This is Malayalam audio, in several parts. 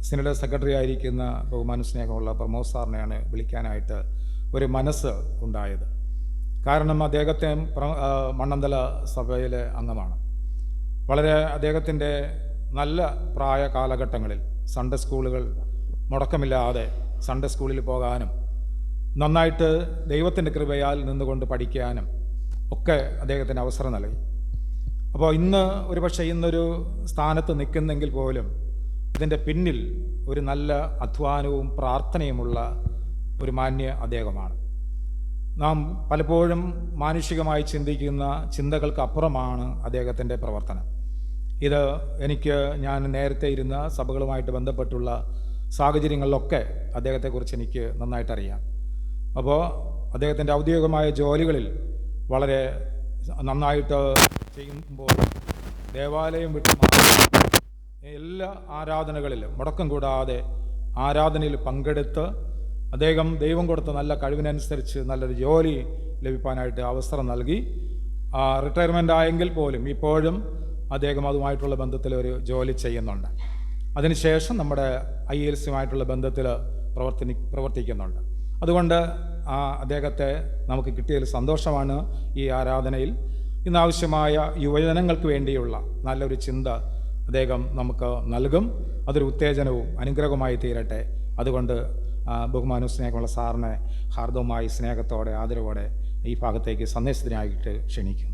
സിനഡ് സെക്രട്ടറി ആയിരിക്കുന്ന ബഹുമാന സ്നേഹമുള്ള പ്രമോദ് സാറിനെയാണ് വിളിക്കാനായിട്ട് ഒരു മനസ്സ് ഉണ്ടായത്. കാരണം അദ്ദേഹത്തെ മണ്ണന്തല സഭയിലെ അംഗമാണ്. വളരെ അദ്ദേഹത്തിൻ്റെ നല്ല പ്രായ കാലഘട്ടങ്ങളിൽ സൺഡേ സ്കൂളുകൾ മുടക്കമില്ലാതെ സൺഡേ സ്കൂളിൽ പോകാനും നന്നായിട്ട് ദൈവത്തിൻ്റെ കൃപയാൽ നിന്നുകൊണ്ട് പഠിക്കാനും ഒക്കെ അദ്ദേഹത്തിന് അവസരം നൽകി. അപ്പോൾ ഇന്ന് ഒരുപക്ഷെ ഇന്നൊരു സ്ഥാനത്ത് നിൽക്കുന്നെങ്കിൽ പോലും ഇതിൻ്റെ പിന്നിൽ ഒരു നല്ല അധ്വാനവും പ്രാർത്ഥനയുമുള്ള ഒരു മാന്യ അദ്ദേഹമാണ്. നാം പലപ്പോഴും മാനുഷികമായി ചിന്തിക്കുന്ന ചിന്തകൾക്കപ്പുറമാണ് അദ്ദേഹത്തിൻ്റെ പ്രവർത്തനം. ഇത് ഞാൻ നേരത്തെ ഇരുന്ന സഭകളുമായിട്ട് ബന്ധപ്പെട്ടുള്ള സാഹചര്യങ്ങളിലൊക്കെ അദ്ദേഹത്തെക്കുറിച്ച് എനിക്ക് നന്നായിട്ടറിയാം. അപ്പോൾ അദ്ദേഹത്തിൻ്റെ ഔദ്യോഗികമായ ജോലികളിൽ വളരെ നന്നായിട്ട് ചെയ്യുമ്പോൾ ദേവാലയം വിട്ട് എല്ലാ ആരാധനകളിലും മുടക്കം കൂടാതെ ആരാധനയിൽ പങ്കെടുത്ത് അദ്ദേഹം ദൈവം കൊടുത്ത നല്ല കഴിവിനനുസരിച്ച് നല്ലൊരു ജോലി ലഭിക്കാനായിട്ട് അവസരം നൽകി. റിട്ടയർമെൻ്റ് ആയെങ്കിൽ പോലും ഇപ്പോഴും അദ്ദേഹം അതുമായിട്ടുള്ള ബന്ധത്തിൽ ഒരു ജോലി ചെയ്യുന്നുണ്ട്. അതിനുശേഷം നമ്മുടെ IELTS ബന്ധത്തിൽ പ്രവർത്തിക്കുന്നുണ്ട്. അതുകൊണ്ട് അദ്ദേഹത്തെ നമുക്ക് കിട്ടിയതിൽ സന്തോഷമാണ്. ഈ ആരാധനയിൽ ഇന്നാവശ്യമായ യുവജനങ്ങൾക്ക് വേണ്ടിയുള്ള നല്ലൊരു ചിന്ത അദ്ദേഹം നമുക്ക് നൽകും. അതൊരു ഉത്തേജനവും അനുഗ്രഹവുമായി തീരട്ടെ. അതുകൊണ്ട് ബഹുമാനവും സ്നേഹമുള്ള സാറിനെ ഹാർദവുമായി സ്നേഹത്തോടെ ആദരവോടെ ഈ ഭാഗത്തേക്ക് സന്ദേശത്തിനായിട്ട് ക്ഷണിക്കും.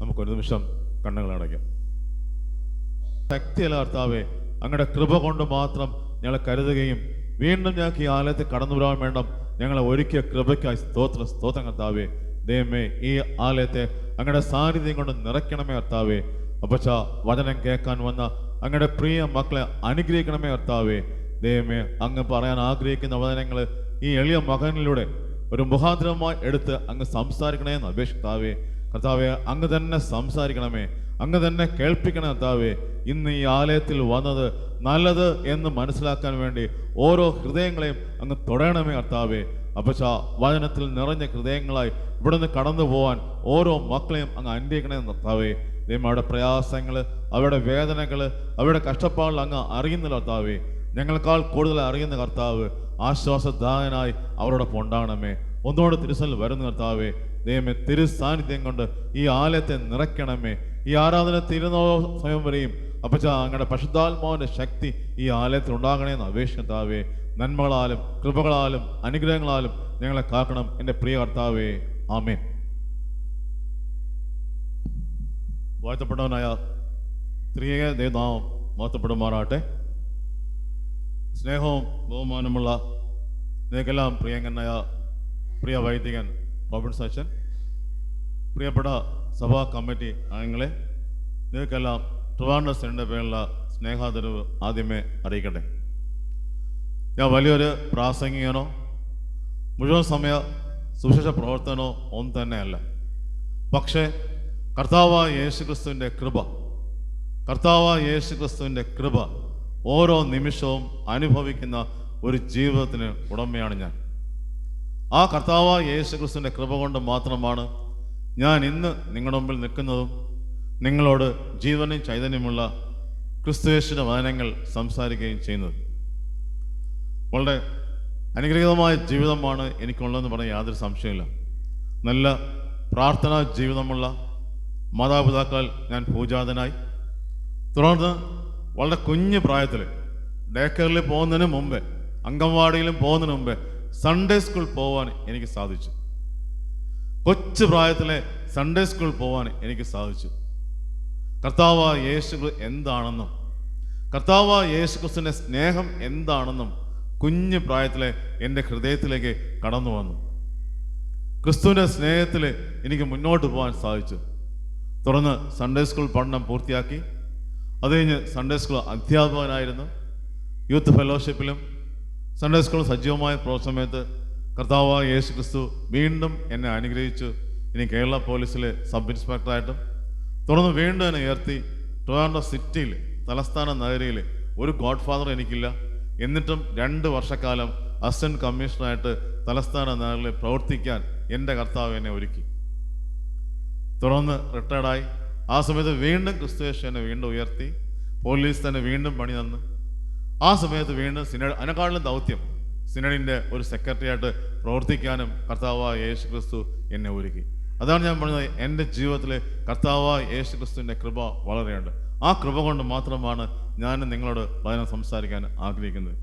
നമുക്കൊരു നിമിഷം കണ്ണുകൾ അടയ്ക്കാം. ശക്തിയല്ല കർത്താവേ, അങ്ങയുടെ കൃപ കൊണ്ട് മാത്രം ഞങ്ങളെ കരുതുകയും വീണ്ടും ഞങ്ങൾക്ക് ഈ ആലയത്തിൽ കടന്നു വരാൻ വേണം ഞങ്ങളെ ഒരുക്കിയ കൃപയ്ക്കായി സ്തോത്രം കർത്താവേ. ദൈവമേ, ഈ ആലയത്തെ അങ്ങയുടെ സാന്നിധ്യം കൊണ്ട് നിറയ്ക്കണമേ കർത്താവേ. അപ്പച്ച വചനം കേൾക്കാൻ വന്ന അങ്ങയുടെ പ്രിയ മക്കളെ അനുഗ്രഹിക്കണമേ കർത്താവേ. ദൈവമേ, അങ്ങ് പറയാൻ ആഗ്രഹിക്കുന്ന വചനങ്ങൾ ഈ എളിയ മകനിലൂടെ ഒരു മുഖാന്തരമായി എടുത്ത് അങ്ങ് സംസാരിക്കണേ എന്ന് അപേക്ഷിക്കാവേ. കർത്താവെ, അങ്ങ് തന്നെ സംസാരിക്കണമേ, അങ്ങ് തന്നെ കേൾപ്പിക്കണേ കർത്താവേ. ഇന്ന് ഈ ആലയത്തിൽ വന്നത് നല്ലത് എന്ന് മനസ്സിലാക്കാൻ വേണ്ടി ഓരോ ഹൃദയങ്ങളെയും അങ്ങ് തൊടയണമേ കർത്താവേ. അപ്പച്ച വചനത്തിൽ നിറഞ്ഞ ഹൃദയങ്ങളായി ഇവിടുന്ന് കടന്നു പോകാൻ ഓരോ മക്കളെയും അങ്ങ് അനുഗ്രഹിക്കണേ കർത്താവേ. ദൈവം അവരുടെ പ്രയാസങ്ങൾ, അവരുടെ വേദനകൾ, അവരുടെ കഷ്ടപ്പാടുകൾ അങ്ങ് അറിയുന്ന കർത്താവേ. ഞങ്ങളെക്കാൾ കൂടുതൽ അറിയുന്ന കർത്താവ് ആശ്വാസദായനായി അവരോടൊപ്പം ഉണ്ടാകണമേ. ഒന്നുകൂടെ തിരുസൽ വരുന്ന കർത്താവേ. ദൈവമേ, തിരു സാന്നിധ്യം കൊണ്ട് ഈ ആലയത്തെ നിറയ്ക്കണമേ. ഈ ആരാധന തീരുന്ന സമയം വരെയും അപ്പച്ച അങ്ങയുടെ പരിശുദ്ധാത്മാവിന്റെ ശക്തി ഈ ആലയത്തിൽ ഉണ്ടാകണേന്ന് അപേക്ഷിക്കർത്താവേ. നന്മകളാലും കൃപകളാലും അനുഗ്രഹങ്ങളാലും ഞങ്ങളെ കാക്കണം എൻ്റെ പ്രിയ കർത്താവേ. ആമേൻ. വാഴ്ത്തപ്പെട്ടവനായ ത്രിയേക ദൈവനാമം വാഴ്ത്തപ്പെടുമാറാട്ടെ. സ്നേഹവും ബഹുമാനമുള്ള നിങ്ങൾക്കെല്ലാം പ്രിയങ്കനായ പ്രിയ വൈദികൻ റോബിൻ സച്ചൻ, പ്രിയപ്പെട്ട സഭാ കമ്മിറ്റി അംഗങ്ങളെ, നിങ്ങൾക്കെല്ലാം ട്രിവാൻഡ്രം സെന്ററിൻ്റെ പേരിലുള്ള സ്നേഹാദരവ് ആദ്യമേ അറിയിക്കട്ടെ. ഞാൻ വലിയൊരു പ്രാസംഗികനോ മുഴുവൻ സമയ സുവിശേഷ പ്രവർത്തനോ ഒന്നും തന്നെയല്ല. പക്ഷേ കർത്താവായ യേശുക്രിസ്തുവിൻ്റെ കൃപ ഓരോ നിമിഷവും അനുഭവിക്കുന്ന ഒരു ജീവിതത്തിന് ഉടമയാണ് ഞാൻ. ആ കർത്താവായ യേശുക്രിസ്തുവിൻ്റെ കൃപ കൊണ്ട് മാത്രമാണ് ഞാൻ ഇന്ന് നിങ്ങളുടെ മുമ്പിൽ നിൽക്കുന്നതും നിങ്ങളോട് ജീവനും ചൈതന്യമുള്ള ക്രിസ്തുയേശുവിൻ്റെ വചനങ്ങൾ സംസാരിക്കുകയും ചെയ്യുന്നത്. വളരെ അനുഗ്രഹീതമായ ജീവിതമാണ് എനിക്കുള്ളതെന്ന് പറയാൻ യാതൊരു സംശയമില്ല. നല്ല പ്രാർത്ഥനാ ജീവിതമുള്ള മാതാപിതാക്കൾ ഞാൻ പൂജാതനായി. തുടർന്ന് വളരെ കുഞ്ഞു പ്രായത്തിൽ ഡേ കെയറിൽ പോകുന്നതിന് മുമ്പേ, അംഗൻവാടിയിലും പോകുന്നതിന് മുമ്പേ സൺഡേ സ്കൂൾ പോകാൻ എനിക്ക് സാധിച്ചു. കൊച്ചു പ്രായത്തിലെ സൺഡേ സ്കൂൾ പോകാൻ എനിക്ക് സാധിച്ചു. കർത്താവായ യേശു എന്താണെന്നും കർത്താവായ യേശുക്രിസ്തുവിൻ്റെ സ്നേഹം എന്താണെന്നും കുഞ്ഞു പ്രായത്തിലെ എൻ്റെ ഹൃദയത്തിലേക്ക് കടന്നു വന്നു. ക്രിസ്തുവിൻ്റെ സ്നേഹത്തിൽ എനിക്ക് മുന്നോട്ട് പോകാൻ സാധിച്ചു. തുടർന്ന് സൺഡേ സ്കൂൾ പഠനം പൂർത്തിയാക്കി. അത് കഴിഞ്ഞ് സൺഡേ സ്കൂൾ അധ്യാപകനായിരുന്നു. യൂത്ത് ഫെലോഷിപ്പിലും സൺഡേ സ്കൂൾ സജീവമായ സമയത്ത് കർത്താവായ യേശു ക്രിസ്തു വീണ്ടും എന്നെ അനുഗ്രഹിച്ചു. ഇനി കേരള പോലീസിലെ സബ് ഇൻസ്പെക്ടറായിട്ടും തുടർന്ന് വീണ്ടും എന്നെ ഉയർത്തി ട്രിവാൻഡ്രം സിറ്റിയിൽ, തലസ്ഥാന നഗരിയിൽ ഒരു ഗോഡ് ഫാദർ എനിക്കില്ല. എന്നിട്ടും 2 വർഷക്കാലം അസിസ്റ്റന്റ് കമ്മീഷണറായിട്ട് തലസ്ഥാന നഗറിൽ പ്രവർത്തിക്കാൻ എൻ്റെ കർത്താവ് എന്നെ ഒരുക്കി. തുടർന്ന് റിട്ടയർഡായി. ആ സമയത്ത് വീണ്ടും ക്രിസ്തുയേശു എന്നെ വീണ്ടും ഉയർത്തി. പോലീസ് തന്നെ വീണ്ടും പണി തന്നു. ആ സമയത്ത് വീണ്ടും സിനഡ്, അതിനെക്കാളും ദൗത്യം, സിനഡിൻ്റെ ഒരു സെക്രട്ടറിയായിട്ട് പ്രവർത്തിക്കാനും കർത്താവായ യേശു ക്രിസ്തു എന്നെ ഒരുക്കി. അതാണ് ഞാൻ പറഞ്ഞത്, എൻ്റെ ജീവിതത്തിൽ കർത്താവായ യേശു ക്രിസ്തുവിൻ്റെ കൃപ വളരെയുണ്ട്. ആ കൃപ കൊണ്ട് മാത്രമാണ് ഞാൻ നിങ്ങളോട് വചനം സംസാരിക്കാൻ ആഗ്രഹിക്കുന്നത്.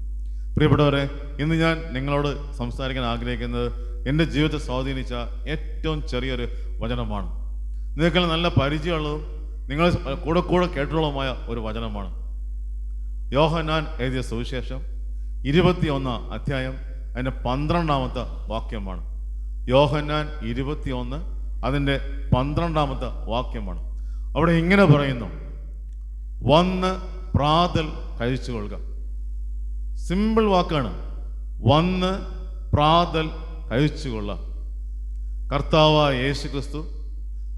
പ്രിയപ്പെട്ടവരെ, ഇന്ന് ഞാൻ നിങ്ങളോട് സംസാരിക്കാൻ ആഗ്രഹിക്കുന്നത് എൻ്റെ ജീവിതത്തെ സ്വാധീനിച്ച ഏറ്റവും ചെറിയൊരു വചനമാണ്. നിങ്ങൾക്കെല്ലാം നല്ല പരിചയമുള്ളതും നിങ്ങൾ കൂടെ കൂടെ കേട്ടുള്ളതുമായ ഒരു വചനമാണ്. യോഹന്നാൻ എഴുതിയ സുവിശേഷം 21 അധ്യായം അതിൻ്റെ 12 വാക്യമാണ്. യോഹന്നാൻ 21 അതിൻ്റെ 12 വാക്യമാണ്. അവിടെ ഇങ്ങനെ പറയുന്നു, വന്ന് പ്രാതൽ കഴിച്ചു കൊള്ളുക. സിമ്പിൾ വാക്കാണ്, വന്ന് പ്രാതൽ കഴിച്ചു കൊള്ളുക. കർത്താവായ യേശു ക്രിസ്തു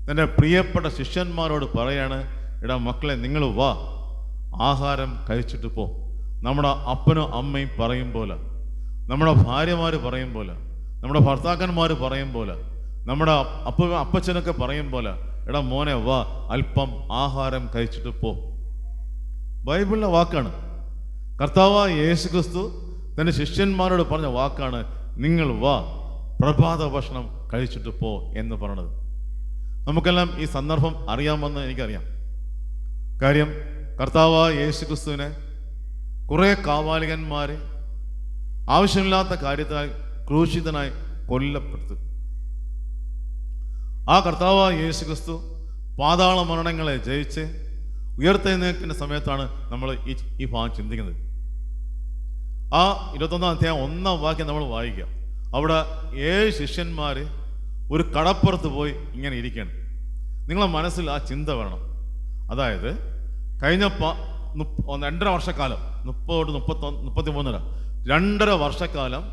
തൻ്റെ പ്രിയപ്പെട്ട ശിഷ്യന്മാരോട് പറയാണ്, എടാ മക്കളെ, നിങ്ങൾ വാ, ആഹാരം കഴിച്ചിട്ട് പോ. നമ്മുടെ അപ്പനും അമ്മയും പറയും പോലെ, നമ്മുടെ ഭാര്യമാർ പറയും പോലെ, നമ്മുടെ ഭർത്താക്കന്മാർ പറയും പോലെ, നമ്മുടെ അപ്പച്ചനൊക്കെ പറയും പോലെ, എടാ മോനെ വാ, അല്പം ആഹാരം കഴിച്ചിട്ട് പോ. ബൈബിളിലെ വാക്കാണ്. കർത്താവായ യേശു ക്രിസ്തു തൻ്റെ ശിഷ്യന്മാരോട് പറഞ്ഞ വാക്കാണ്, നിങ്ങൾ വാ, പ്രഭാത ഭക്ഷണം കഴിച്ചിട്ട് പോ എന്ന് പറഞ്ഞത്. നമുക്കെല്ലാം ഈ സന്ദർഭം അറിയാമെന്ന് എനിക്കറിയാം. കാര്യം കർത്താവായ യേശു ക്രിസ്തുവിനെ കുറേ കാവാലികന്മാരെ ആവശ്യമില്ലാത്ത കാര്യത്തിനായി ക്രൂശിതനായി കൊല്ലപ്പെടുത്തു. ആ കർത്താവായ യേശു ക്രിസ്തു പാതാള മരണങ്ങളെ ജയിച്ച് ഉയർത്തെഴുന്നേൽക്കുന്ന സമയത്താണ് നമ്മൾ ഈ ഭാഗം ചിന്തിക്കുന്നത്. ആ 21 അധ്യായം 1 വാക്യം നമ്മൾ വായിക്കുക. അവിടെ 7 ശിഷ്യന്മാർ ഒരു കടപ്പുറത്ത് പോയി ഇങ്ങനെ ഇരിക്കണം. നിങ്ങളെ മനസ്സിൽ ആ ചിന്ത വേണം. അതായത് കഴിഞ്ഞ 2.5 വർഷക്കാലം, 30 33 2.5 വർഷക്കാലം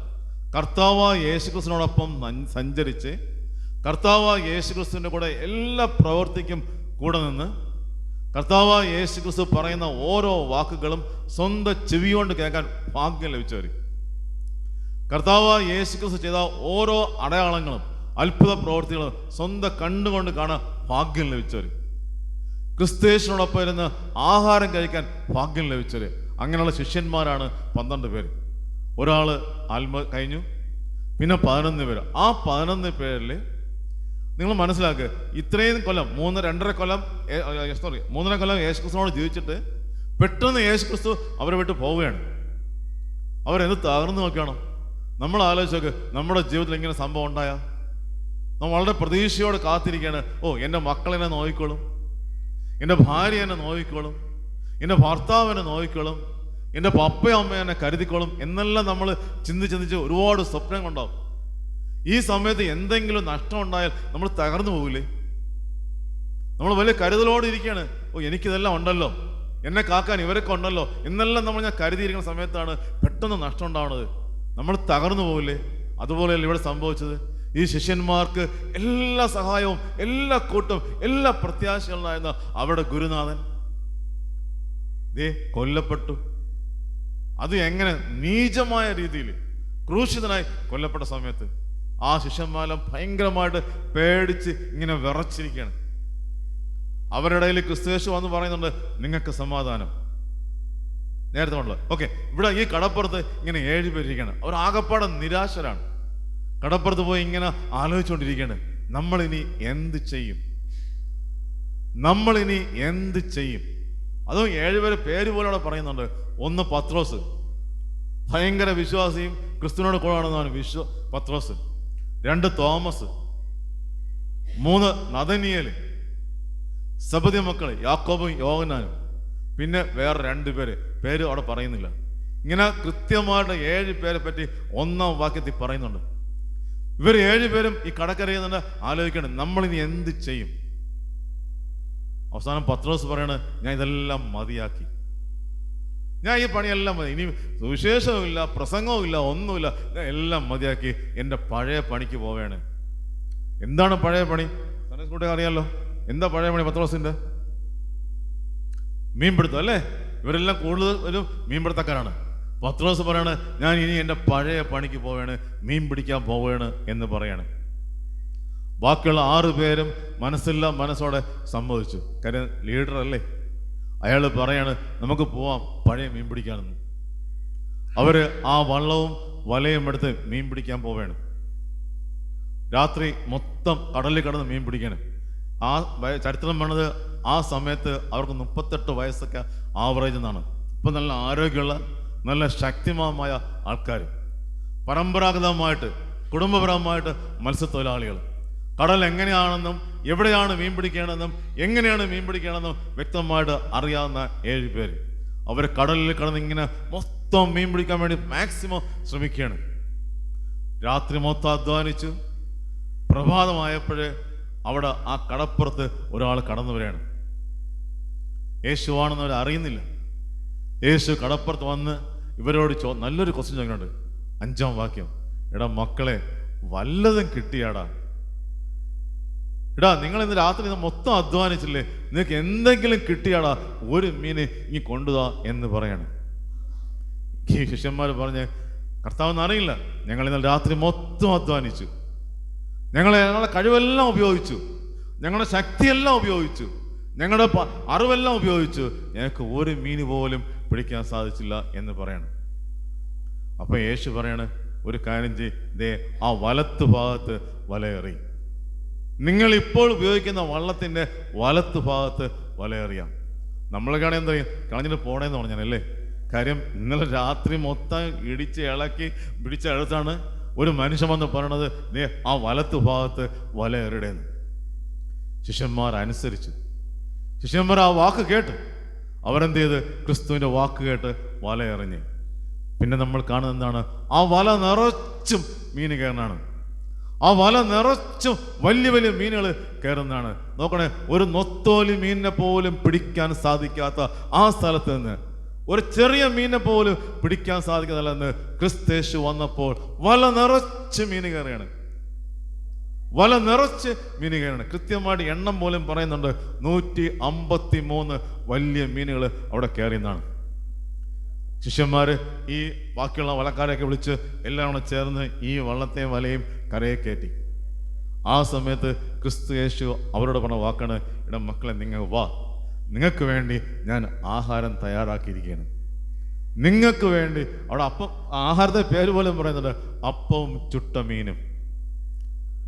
കർത്താവായ യേശുക്രിസ്തുവിനോടൊപ്പം സഞ്ചരിച്ച് കർത്താവായ യേശുക്രിസ്തുവിൻ്റെ കൂടെ എല്ലാ പ്രവൃത്തിക്കും കൂടെ നിന്ന് കർത്താവായ യേശുക്രിസ്തു പറയുന്ന ഓരോ വാക്കുകളും സ്വന്തം ചെവി കൊണ്ട് കേൾക്കാൻ ഭാഗ്യം ലഭിച്ചവർ, കർത്താവായ യേശുക്രിസ്തു ചെയ്ത ഓരോ അടയാളങ്ങളും അത്ഭുത പ്രവൃത്തികളും സ്വന്തം കണ്ടുകൊണ്ട് കാണാൻ ഭാഗ്യം ലഭിച്ചവർ, ക്രിസ്തുയേശുവിനോടൊപ്പം ഇരുന്ന് ആഹാരം കഴിക്കാൻ ഭാഗ്യം ലഭിച്ചവർ. അങ്ങനെയുള്ള ശിഷ്യന്മാരാണ് 12 പേര്. ഒരാൾ കഴിഞ്ഞു, പിന്നെ 11 പേര്. ആ 11 പേരിൽ നിങ്ങൾ മനസ്സിലാക്കുക, ഇത്രയും കൊല്ലം 3.5 കൊല്ലം യേശുക്രിസ്തുവിനോട് ജീവിച്ചിട്ട് പെട്ടെന്ന് യേശുക്രിസ്തു അവരെ വിട്ട് പോവുകയാണ്. അവരെന്ത് തകർന്നു നോക്കുകയാണോ? നമ്മൾ ആലോചിച്ച് നോക്ക്, നമ്മുടെ ജീവിതത്തിൽ ഇങ്ങനെ സംഭവം ഉണ്ടായ നമ്മൾ വളരെ പ്രതീക്ഷയോടെ കാത്തിരിക്കുകയാണ്. ഓ, എൻ്റെ മക്കളെന്നെ നോക്കിക്കോളും, എൻ്റെ ഭാര്യ എന്നെ നോക്കിക്കോളും, എൻ്റെ ഭർത്താവ് എന്നെ നോക്കിക്കോളും, എൻ്റെ പപ്പയും അമ്മയും എന്നെ കരുതിക്കോളും എന്നെല്ലാം നമ്മൾ ചിന്തിച്ച് ഒരുപാട് സ്വപ്നങ്ങളുണ്ടാവും. ഈ സമയത്ത് എന്തെങ്കിലും നഷ്ടം ഉണ്ടായാൽ നമ്മൾ തകർന്നു പോകില്ലേ? നമ്മൾ വലിയ കരുതലോടെ ഇരിക്കുകയാണ്. ഓ, എനിക്കിതെല്ലാം ഉണ്ടല്ലോ, എന്നെ കാക്കാൻ ഇവരൊക്കെ ഉണ്ടല്ലോ എന്നെല്ലാം ഞാൻ കരുതിയിരിക്കുന്ന സമയത്താണ് പെട്ടെന്ന് നഷ്ടം ഉണ്ടാവുന്നത്. നമ്മൾ തകർന്നു പോകില്ലേ? അതുപോലെയല്ല ഇവിടെ സംഭവിച്ചത്. ഈ ശിഷ്യന്മാർക്ക് എല്ലാ സഹായവും, എല്ലാ കൂട്ടും, എല്ലാ പ്രത്യാശകളുണ്ടായിരുന്ന അവരുടെ ഗുരുനാഥൻ കൊല്ലപ്പെട്ടു. അത് എങ്ങനെ? നീചമായ രീതിയിൽ ക്രൂശിതനായി കൊല്ലപ്പെട്ട സമയത്ത് ആ ശിഷ്യന്മാരെല്ലാം ഭയങ്കരമായിട്ട് പേടിച്ച് ഇങ്ങനെ വിറച്ചിരിക്കുകയാണ്. അവരുടെ ഇടയിൽ ക്രിസ്തുയേശു വന്ന് പറയുന്നുണ്ട്, നിങ്ങൾക്ക് സമാധാനം. നേരത്തെ ഉള്ളത് ഓക്കെ. ഇവിടെ ഈ കടപ്പുറത്ത് ഇങ്ങനെ 7 പേരിരിക്കുകയാണ്. അവർ ആകപ്പാടെ നിരാശരാണ്. കടപ്പുറത്ത് പോയി ഇങ്ങനെ ആലോചിച്ചുകൊണ്ടിരിക്കുകയാണ്, നമ്മളിനി എന്ത് ചെയ്യും, നമ്മളിനി എന്ത് ചെയ്യും. അതും 7 പേര് പേര് പോലെ അവിടെ പറയുന്നുണ്ട്. 1 പത്രോസ്, ഭയങ്കര വിശ്വാസിയും ക്രിസ്തുവിനോട് കൂടാണെന്നാണ് പത്രോസ്. 2 തോമസ്, 3 നഥനിയേൽ, സബദി മക്കൾ യാക്കോബും യോഹന്നാനും, പിന്നെ വേറെ 2 പേര് അവിടെ പറയുന്നില്ല. ഇങ്ങനെ കൃത്യമായിട്ട് 7 പേരെ പറ്റി 1-ാം വാക്യത്തിൽ പറയുന്നുണ്ട്. ഇവർ 7 പേരും ഈ കടക്കരയിൽ നിന്ന് ആലോചിക്കണം, നമ്മളിനി എന്ത് ചെയ്യും. അവസാനം പത്രോസ് പറയാണ്, ഞാൻ ഇതെല്ലാം മതിയാക്കി, ഞാൻ ഈ പണിയെല്ലാം മതി, ഇനി സുവിശേഷവും ഇല്ല, പ്രസംഗവും ഇല്ല, ഒന്നുമില്ല, ഞാൻ എല്ലാം മതിയാക്കി എൻ്റെ പഴയ പണിക്ക് പോവുകയാണ്. എന്താണ് പഴയ പണി? കൂടെ അറിയാലോ. എന്താ പഴയ പണി പത്രോസിന്റെ? മീൻപിടുത്തം അല്ലേ? ഇവരെല്ലാം കൂടുതൽ ഒരു മീൻപിടുത്തക്കാരാണ്. പത്രോസ് പറയാണ്, ഞാൻ ഇനി എൻ്റെ പഴയ പണിക്ക് പോവുകയാണ്, മീൻ പിടിക്കാൻ പോവുകയാണ് എന്ന് പറയാണ്. ബാക്കിയുള്ള 6 പേരും മനസ്സോടെ സമ്മതിച്ചു. കാര്യം ലീഡർ അല്ലേ. അയാൾ പറയാണ്, നമുക്ക് പോവാം പഴയ മീൻ പിടിക്കാനെന്ന്. അവര് ആ വള്ളവും വലയും എടുത്ത് മീൻ പിടിക്കാൻ പോവുകയാണ്. രാത്രി മൊത്തം കടലിൽ കിടന്ന് മീൻ പിടിക്കാണ്. ആ ചരിത്രം വേണത് ആ സമയത്ത് അവർക്ക് 38 വയസ്സൊക്കെ ആവറേജ് എന്നാണ്. ഇപ്പം നല്ല ആരോഗ്യമുള്ള നല്ല ശക്തിമാന്മായ ആൾക്കാർ, പരമ്പരാഗതമായിട്ട് കുടുംബപരമായിട്ട് മത്സ്യത്തൊഴിലാളികൾ. കടൽ എങ്ങനെയാണെന്നും എവിടെയാണ് മീൻ പിടിക്കണമെന്നും എങ്ങനെയാണ് മീൻ പിടിക്കണമെന്നും വ്യക്തമായിട്ട് അറിയാവുന്ന 7 പേര്. അവർ കടലിൽ കിടന്ന് ഇങ്ങനെ മൊത്തം മീൻ പിടിക്കാൻ വേണ്ടി മാക്സിമം ശ്രമിക്കുകയാണ്. രാത്രി മൊത്തം അധ്വാനിച്ചു. പ്രഭാതമായപ്പോഴേ അവിടെ ആ കടപ്പുറത്ത് ഒരാൾ കടന്നു വരികയാണ്. യേശുവാണെന്ന് അവർ അറിയുന്നില്ല. യേശു കടപ്പുറത്ത് വന്ന് ഇവരോട് നല്ലൊരു ക്വസ്റ്റ്യൻ ചോദിക്കുന്നുണ്ട്. 5-ാം വാക്യം, എടാ മക്കളെ, വല്ലതും കിട്ടിയാടാ? എടാ, നിങ്ങൾ ഇന്ന് രാത്രി മൊത്തം അധ്വാനിച്ചില്ലേ, നിങ്ങൾക്ക് എന്തെങ്കിലും കിട്ടിയാടാ? ഒരു മീന് ഇനി കൊണ്ടുതാ എന്ന് പറയാണ്. ഈ ശിഷ്യന്മാർ പറഞ്ഞ്, കർത്താവെന്ന് അറിയില്ല, ഞങ്ങൾ ഇന്നലെ രാത്രി മൊത്തം അധ്വാനിച്ചു, ഞങ്ങളുടെ കഴിവെല്ലാം ഉപയോഗിച്ചു, ഞങ്ങളുടെ ശക്തിയെല്ലാം ഉപയോഗിച്ചു, ഞങ്ങളുടെ അറിവെല്ലാം ഉപയോഗിച്ചു, ഞങ്ങൾക്ക് ഒരു മീന് പോലും പിടിക്കാൻ സാധിച്ചില്ല എന്ന് പറയണം. അപ്പൊ യേശു പറയാണ്, ഒരു കാര്യം ദേ ആ വലത്ത് ഭാഗത്ത് വലയെറി. നിങ്ങൾ ഇപ്പോൾ ഉപയോഗിക്കുന്ന വള്ളത്തിന്റെ വലത്ത് ഭാഗത്ത് വലയെറിയാം. നമ്മളൊക്കെയാണെങ്കിൽ എന്താ പറയും, കളഞ്ഞിട്ട് പോണേന്ന് പറഞ്ഞാലല്ലേ. കാര്യം ഇന്നലെ രാത്രി മൊത്തം ഇടിച്ച് ഇളക്കി പിടിച്ചെടുത്താണ് ഒരു മനുഷ്യൻ വന്ന് പറയണത്, ദേ ആ വലത്ത് ഭാഗത്ത് വലയെറിയുടെന്ന്. ശിഷ്യന്മാർ അനുസരിച്ചു. ശിഷ്യന്മാർ ആ വാക്ക് കേട്ട് അവരെന്ത് ചെയ്ത്, ക്രിസ്തുവിന്റെ വാക്ക് കേട്ട് വലയെറിഞ്ഞ്. പിന്നെ നമ്മൾ കാണുന്നത് എന്താണ്? ആ വല നിറച്ചും മീൻ കയറുന്നതാണ്. ആ വല നിറച്ചും വലിയ വലിയ മീനുകൾ കയറുന്നതാണ്. നോക്കണേ, ഒരു നൊത്തോലി മീനിനെ പോലും പിടിക്കാൻ സാധിക്കാത്ത ആ സ്ഥലത്ത് നിന്ന്, ഒരു ചെറിയ മീനിനെ പോലും പിടിക്കാൻ സാധിക്കുന്നില്ലെന്ന് ക്രിസ്തേശു വന്നപ്പോൾ വല നിറച്ച് മീൻ കയറുകയാണ്. വല നിറച്ച് മീൻ കയറുകയാണ്. കൃത്യമായിട്ട് എണ്ണം പോലും പറയുന്നുണ്ട്. 153 വലിയ മീനുകൾ അവിടെ കയറിയെന്നാണ്. ശിഷ്യന്മാര് ഈ ബാക്കിയുള്ള വലക്കാരെയൊക്കെ വിളിച്ച് എല്ലാം കൂടെ ചേർന്ന് ഈ വള്ളത്തെയും വലയും കരയെ കയറ്റി. ആ സമയത്ത് ക്രിസ്തു യേശു അവരോട് പറഞ്ഞ വാക്കാണ്, എടാ മക്കളെ, നിങ്ങൾ വാ, നിങ്ങൾക്ക് വേണ്ടി ഞാൻ ആഹാരം തയ്യാറാക്കിയിരിക്കുകയാണ്. നിങ്ങൾക്ക് വേണ്ടി അവിടെ അപ്പം, ആഹാരത്തെ പേര് പോലും പറയുന്നുണ്ട്, അപ്പവും ചുട്ട മീനും.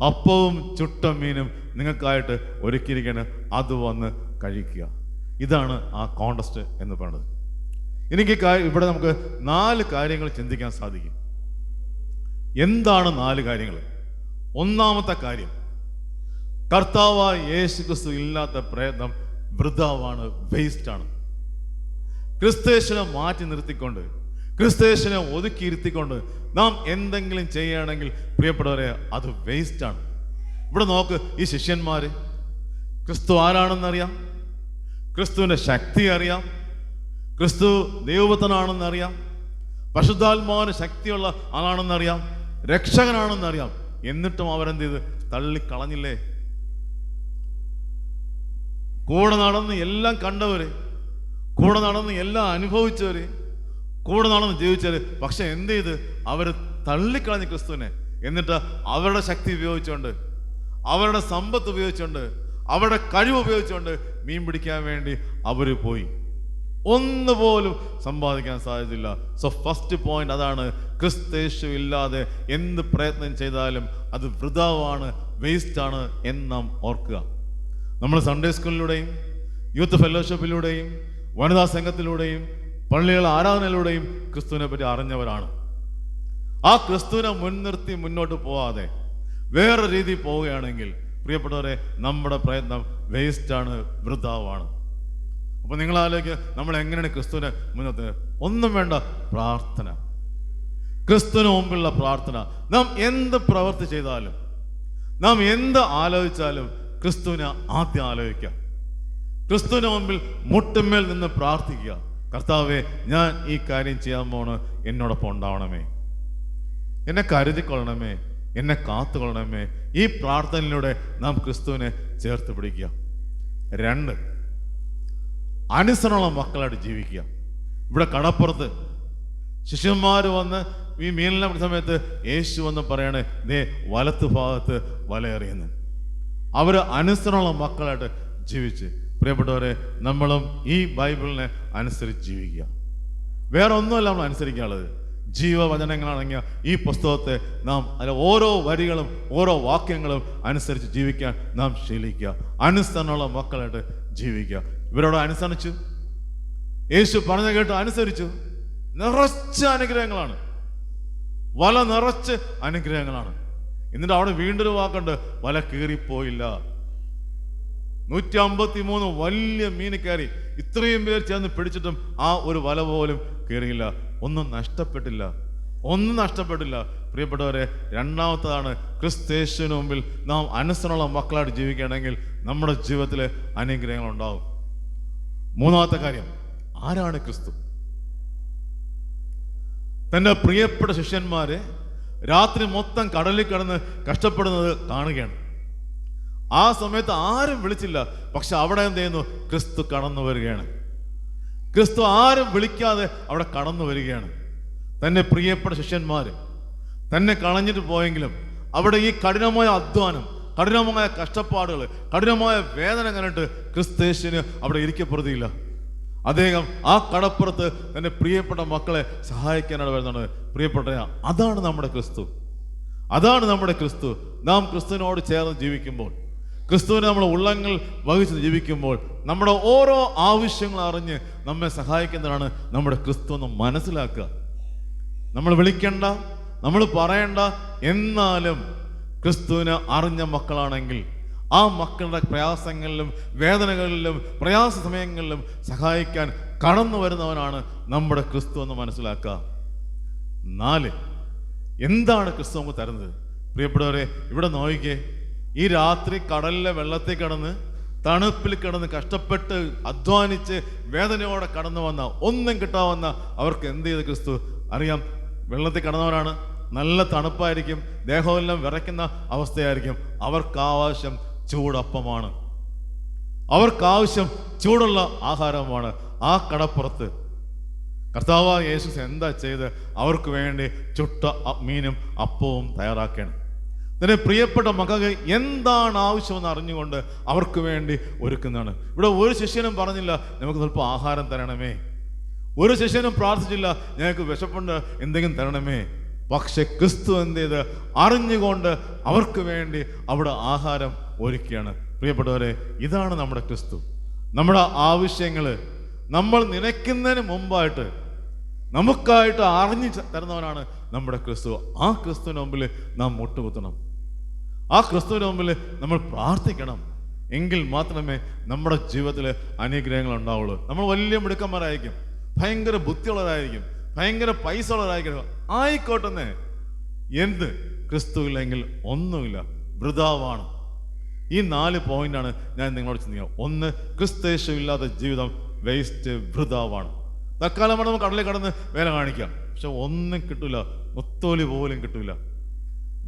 അപ്പവും ചുട്ട മീനും നിങ്ങൾക്കായിട്ട് ഒരുക്കിയിരിക്കുകയാണ്, അത് വന്ന് കഴിക്കുക. ഇതാണ് ആ കോണ്ടസ്റ്റ് എന്ന് പറയുന്നത്. എനിക്ക് ഇവിടെ നമുക്ക് 4 കാര്യങ്ങൾ ചിന്തിക്കാൻ സാധിക്കും. എന്താണ് 4 കാര്യങ്ങൾ? ഒന്നാമത്തെ കാര്യം, കർത്താവായ യേശു ക്രിസ്തു ഇല്ലാത്ത പ്രയത്നം വൃഥാവാണ്, വേസ്റ്റാണ്. ക്രിസ്തേശനെ മാറ്റി നിർത്തിക്കൊണ്ട്, ക്രിസ്തേശനെ ഒതുക്കിയിരുത്തിക്കൊണ്ട് നാം എന്തെങ്കിലും ചെയ്യുകയാണെങ്കിൽ പ്രിയപ്പെട്ടവരെ, അത് വേസ്റ്റാണ്. ഇവിടെ നോക്ക്, ഈ ശിഷ്യന്മാര് ക്രിസ്തു ആരാണെന്നറിയാം, ക്രിസ്തുവിന്റെ ശക്തി അറിയാം, ക്രിസ്തു ദൈവപുത്രനാണെന്നറിയാം, പരിശുദ്ധാത്മാവിന് ശക്തിയുള്ള ആളാണെന്നറിയാം, രക്ഷകനാണെന്നറിയാം. എന്നിട്ടും അവരെന്ത് ചെയ്ത് തള്ളിക്കളഞ്ഞില്ലേ? കൂടെ നടന്ന് എല്ലാം കണ്ടവര്, കൂടെ നടന്ന് എല്ലാം അനുഭവിച്ചവര്, കൂടെ നടന്ന് ജീവിച്ചവര്, പക്ഷെ എന്ത് ചെയ്ത് അവര് തള്ളിക്കളഞ്ഞ് ക്രിസ്തുവിനെ. എന്നിട്ട് അവരുടെ ശക്തി ഉപയോഗിച്ചുകൊണ്ട്, അവരുടെ സമ്പത്ത് ഉപയോഗിച്ചുകൊണ്ട്, അവരുടെ കഴിവ് ഉപയോഗിച്ചുകൊണ്ട് മീൻ പിടിക്കാൻ വേണ്ടി അവര് പോയി. ഒന്നുപോലും സമ്പാദിക്കാൻ സാധിച്ചില്ല. സോ ഫസ്റ്റ് പോയിന്റ് അതാണ്, ക്രിസ്തേശു ഇല്ലാതെ എന്ത് പ്രയത്നം ചെയ്താലും അത് വൃഥാവാണ്, വേസ്റ്റാണ് എന്ന് നാം ഓർക്കുക. നമ്മൾ സൺഡേ സ്കൂളിലൂടെയും യൂത്ത് ഫെലോഷിപ്പിലൂടെയും വനിതാ സംഘത്തിലൂടെയും പള്ളികളുടെ ആരാധനയിലൂടെയും ക്രിസ്തുവിനെ പറ്റി അറിഞ്ഞവരാണ്. ആ ക്രിസ്തുവിനെ മുൻനിർത്തി മുന്നോട്ട് പോവാതെ വേറെ രീതിയിൽ പോവുകയാണെങ്കിൽ പ്രിയപ്പെട്ടവരെ, നമ്മുടെ പ്രയത്നം വേസ്റ്റാണ്, വൃഥാവാണ്. അപ്പൊ നിങ്ങൾ ആലോചിക്കുക, നമ്മൾ എങ്ങനെയാണ് ക്രിസ്തുവിനെ മുന്നോട്ട്? ഒന്നും വേണ്ട, പ്രാർത്ഥന, ക്രിസ്തുവിന് മുമ്പിലുള്ള പ്രാർത്ഥന. നാം എന്ത് പ്രവൃത്തി ചെയ്താലും, നാം എന്ത് ആലോചിച്ചാലും ക്രിസ്തുവിനെ ആദ്യം ആലോചിക്കുക. ക്രിസ്തുവിന് മുമ്പിൽ മുട്ടുമേൽ നിന്ന് പ്രാർത്ഥിക്കുക, കർത്താവേ, ഞാൻ ഈ കാര്യം ചെയ്യാൻ പോണ്, എന്നോടൊപ്പം ഉണ്ടാവണമേ, എന്നെ കരുതിക്കൊള്ളണമേ, എന്നെ കാത്തുകൊള്ളണമേ. ഈ പ്രാർത്ഥനയിലൂടെ നാം ക്രിസ്തുവിനെ ചേർത്ത് പിടിക്കുക. 2, അനുസരണമുള്ള മക്കളായിട്ട് ജീവിക്കുക. ഇവിടെ കടപ്പുറത്ത് ശിഷ്യന്മാർ വന്ന് ഈ മീനിനെ പിടിച്ച സമയത്ത് യേശു വന്ന് പറയണേ, ദേ വലത്ത് ഭാഗത്ത് വലയെറിയുന്നു. അവർ അനുസരണമുള്ള മക്കളായിട്ട് ജീവിച്ച്. പ്രിയപ്പെട്ടവരെ, നമ്മളും ഈ ബൈബിളിനെ അനുസരിച്ച് ജീവിക്കുക. വേറെ ഒന്നുമല്ല നമ്മൾ അനുസരിക്കാനുള്ളത്. ജീവവചനങ്ങളാണെങ്കിൽ ഈ പുസ്തകത്തെ നാം അതിലെ ഓരോ വരികളും ഓരോ വാക്യങ്ങളും അനുസരിച്ച് ജീവിക്കാൻ നാം ശീലിക്കുക. അനുസരണമുള്ള മക്കളായിട്ട് ജീവിക്കുക. ഇവരോട് അനുസരിച്ചു, യേശു പറഞ്ഞ കേട്ട് അനുസരിച്ചു. നിറച്ച അനുഗ്രഹങ്ങളാണ്, വല നിറച്ച് അനുഗ്രഹങ്ങളാണ്. എന്നിട്ട് അവിടെ വീണ്ടൊരു വാക്കുണ്ട്, വല കീറിപ്പോയില്ല. 153 വലിയ മീൻ കയറി, ഇത്രയും പേർ ചേർന്ന് പിടിച്ചിട്ടും ആ ഒരു വല പോലും കയറിയില്ല. ഒന്നും നഷ്ടപ്പെട്ടില്ല, ഒന്നും നഷ്ടപ്പെട്ടില്ല. പ്രിയപ്പെട്ടവരെ, രണ്ടാമത്തതാണ് ക്രിസ്തേശുവിന് മുമ്പിൽ നാം അനുസരണമുള്ള മക്കളായിട്ട് ജീവിക്കുകയാണെങ്കിൽ നമ്മുടെ ജീവിതത്തിൽ അനുഗ്രഹങ്ങൾ ഉണ്ടാവും. മൂന്നാമത്തെ കാര്യം, ആരാണ് ക്രിസ്തു? തൻ്റെ പ്രിയപ്പെട്ട ശിഷ്യന്മാരെ രാത്രി മൊത്തം കടലിൽ കിടന്ന് കഷ്ടപ്പെടുന്നത് കാണുകയാണ്. ആ സമയത്ത് ആരും വിളിച്ചില്ല, പക്ഷെ അവിടെ എന്ത് ചെയ്യുന്നു? ക്രിസ്തു കടന്നു വരികയാണ്. ക്രിസ്തു ആരും വിളിക്കാതെ അവിടെ കടന്നു വരികയാണ്. തൻ്റെ പ്രിയപ്പെട്ട ശിഷ്യന്മാർ തന്നെ കളഞ്ഞിട്ട് പോയെങ്കിലും അവിടെ ഈ കഠിനമായ അധ്വാനം, കഠിനമായ കഷ്ടപ്പാടുകൾ, കഠിനമായ വേദന കണ്ടിട്ട് ക്രിസ്തേശുവിന് അവിടെ ഇരിക്കപ്പെടുകയില്ല. അദ്ദേഹം ആ കടപ്പുറത്ത് തൻ്റെ പ്രിയപ്പെട്ട മക്കളെ സഹായിക്കാനാണ് വരുന്നത്. പ്രിയപ്പെട്ട, അതാണ് നമ്മുടെ ക്രിസ്തു, അതാണ് നമ്മുടെ ക്രിസ്തു. നാം ക്രിസ്തുവിനോട് ചേർന്ന് ജീവിക്കുമ്പോൾ, ക്രിസ്തുവിനെ നമ്മൾ ഉള്ളങ്ങൾ വഹിച്ച് ജീവിക്കുമ്പോൾ, നമ്മുടെ ഓരോ ആവശ്യങ്ങൾ അറിഞ്ഞ് നമ്മെ സഹായിക്കുന്നതാണ് നമ്മുടെ ക്രിസ്തു എന്ന് മനസ്സിലാക്കുക. നമ്മൾ വിളിക്കണ്ട, നമ്മൾ പറയണ്ട, എന്നാലും ക്രിസ്തുവിനെ അറിഞ്ഞ മക്കളാണെങ്കിൽ ആ മക്കളുടെ പ്രയാസങ്ങളിലും വേദനകളിലും പ്രയാസ സമയങ്ങളിലും സഹായിക്കാൻ കടന്നു വരുന്നവനാണ് നമ്മുടെ ക്രിസ്തു എന്ന് മനസ്സിലാക്കുക. 4, എന്താണ് ക്രിസ്തു നമുക്ക് തരുന്നത്? പ്രിയപ്പെട്ടവരെ, ഇവിടെ നോക്കിക്കേ. ഈ രാത്രി കടലിലെ വെള്ളത്തിൽ കിടന്ന് തണുപ്പിൽ കിടന്ന് കഷ്ടപ്പെട്ട് അധ്വാനിച്ച് വേദനയോടെ കടന്നു വന്ന, ഒന്നും കിട്ടാവുന്ന അവർക്ക് എന്ത് ചെയ്ത് ക്രിസ്തു അറിയാം? വെള്ളത്തിൽ കിടന്നവരാണ്, നല്ല തണുപ്പായിരിക്കും, ദേഹമെല്ലാം വിറയ്ക്കുന്ന അവസ്ഥയായിരിക്കും. അവർക്കാവശ്യം ചൂടപ്പമാണ്, അവർക്കാവശ്യം ചൂടുള്ള ആഹാരമാണ്. ആ കടപ്പുറത്ത് കർത്താവായ യേശു എന്താ ചെയ്ത്? അവർക്ക് വേണ്ടി ചുട്ട മീനും അപ്പവും തയ്യാറാക്കണം. ഇതിന് പ്രിയപ്പെട്ട മക്കൾക്ക് എന്താണ് ആവശ്യമെന്ന് അറിഞ്ഞുകൊണ്ട് അവർക്ക് വേണ്ടി ഒരുക്കുന്നതാണ്. ഇവിടെ ഒരു ശിഷ്യനും പറഞ്ഞില്ല നമുക്ക് സ്വല്പം ആഹാരം തരണമേ, ഒരു ശിഷ്യനും പ്രാർത്ഥിച്ചില്ല ഞങ്ങൾക്ക് വിശപ്പുണ്ട് എന്തെങ്കിലും തരണമേ. പക്ഷെ ക്രിസ്തു എന്ത് ചെയ്ത്? അറിഞ്ഞുകൊണ്ട് അവർക്ക് വേണ്ടി അവിടെ ആഹാരം ഒരുക്കുകയാണ്. പ്രിയപ്പെട്ടവരെ, ഇതാണ് നമ്മുടെ ക്രിസ്തു. നമ്മുടെ ആവശ്യങ്ങൾ നമ്മൾ നനയ്ക്കുന്നതിന് മുമ്പായിട്ട് നമുക്കായിട്ട് അറിഞ്ഞു തരുന്നവനാണ് നമ്മുടെ ക്രിസ്തു. ആ ക്രിസ്തുവിന് മുമ്പിൽ നാം മുട്ടുകുത്തണം, ആ ക്രിസ്തുവിന് മുമ്പിൽ നമ്മൾ പ്രാർത്ഥിക്കണം. എങ്കിൽ മാത്രമേ നമ്മുടെ ജീവിതത്തിൽ അനുഗ്രഹങ്ങൾ ഉണ്ടാവുള്ളൂ. നമ്മൾ വലിയ മിടുക്കന്മാരായിരിക്കും, ഭയങ്കര ബുദ്ധിയുള്ളവരായിരിക്കും, ഭയങ്കര പൈസ ഉള്ളവരായിരിക്കും, ആയിക്കോട്ടെന്നേ. എന്ത് ക്രിസ്തു ഇല്ലെങ്കിൽ ഒന്നുമില്ല, വൃഥാവാണ്. ഈ 4 പോയിന്റാണ് ഞാൻ നിങ്ങളോട് ചിന്തിക്കുക. 1, ക്രിസ്തേശു ഇല്ലാത്ത ജീവിതം വേസ്റ്റ്, വൃഥാവാണ്. തൽക്കാലം നമുക്ക് കടലിൽ കടന്ന് വേല കാണിക്കാം, പക്ഷെ ഒന്നും കിട്ടില്ല, ഒത്തോലി പോലും കിട്ടില്ല.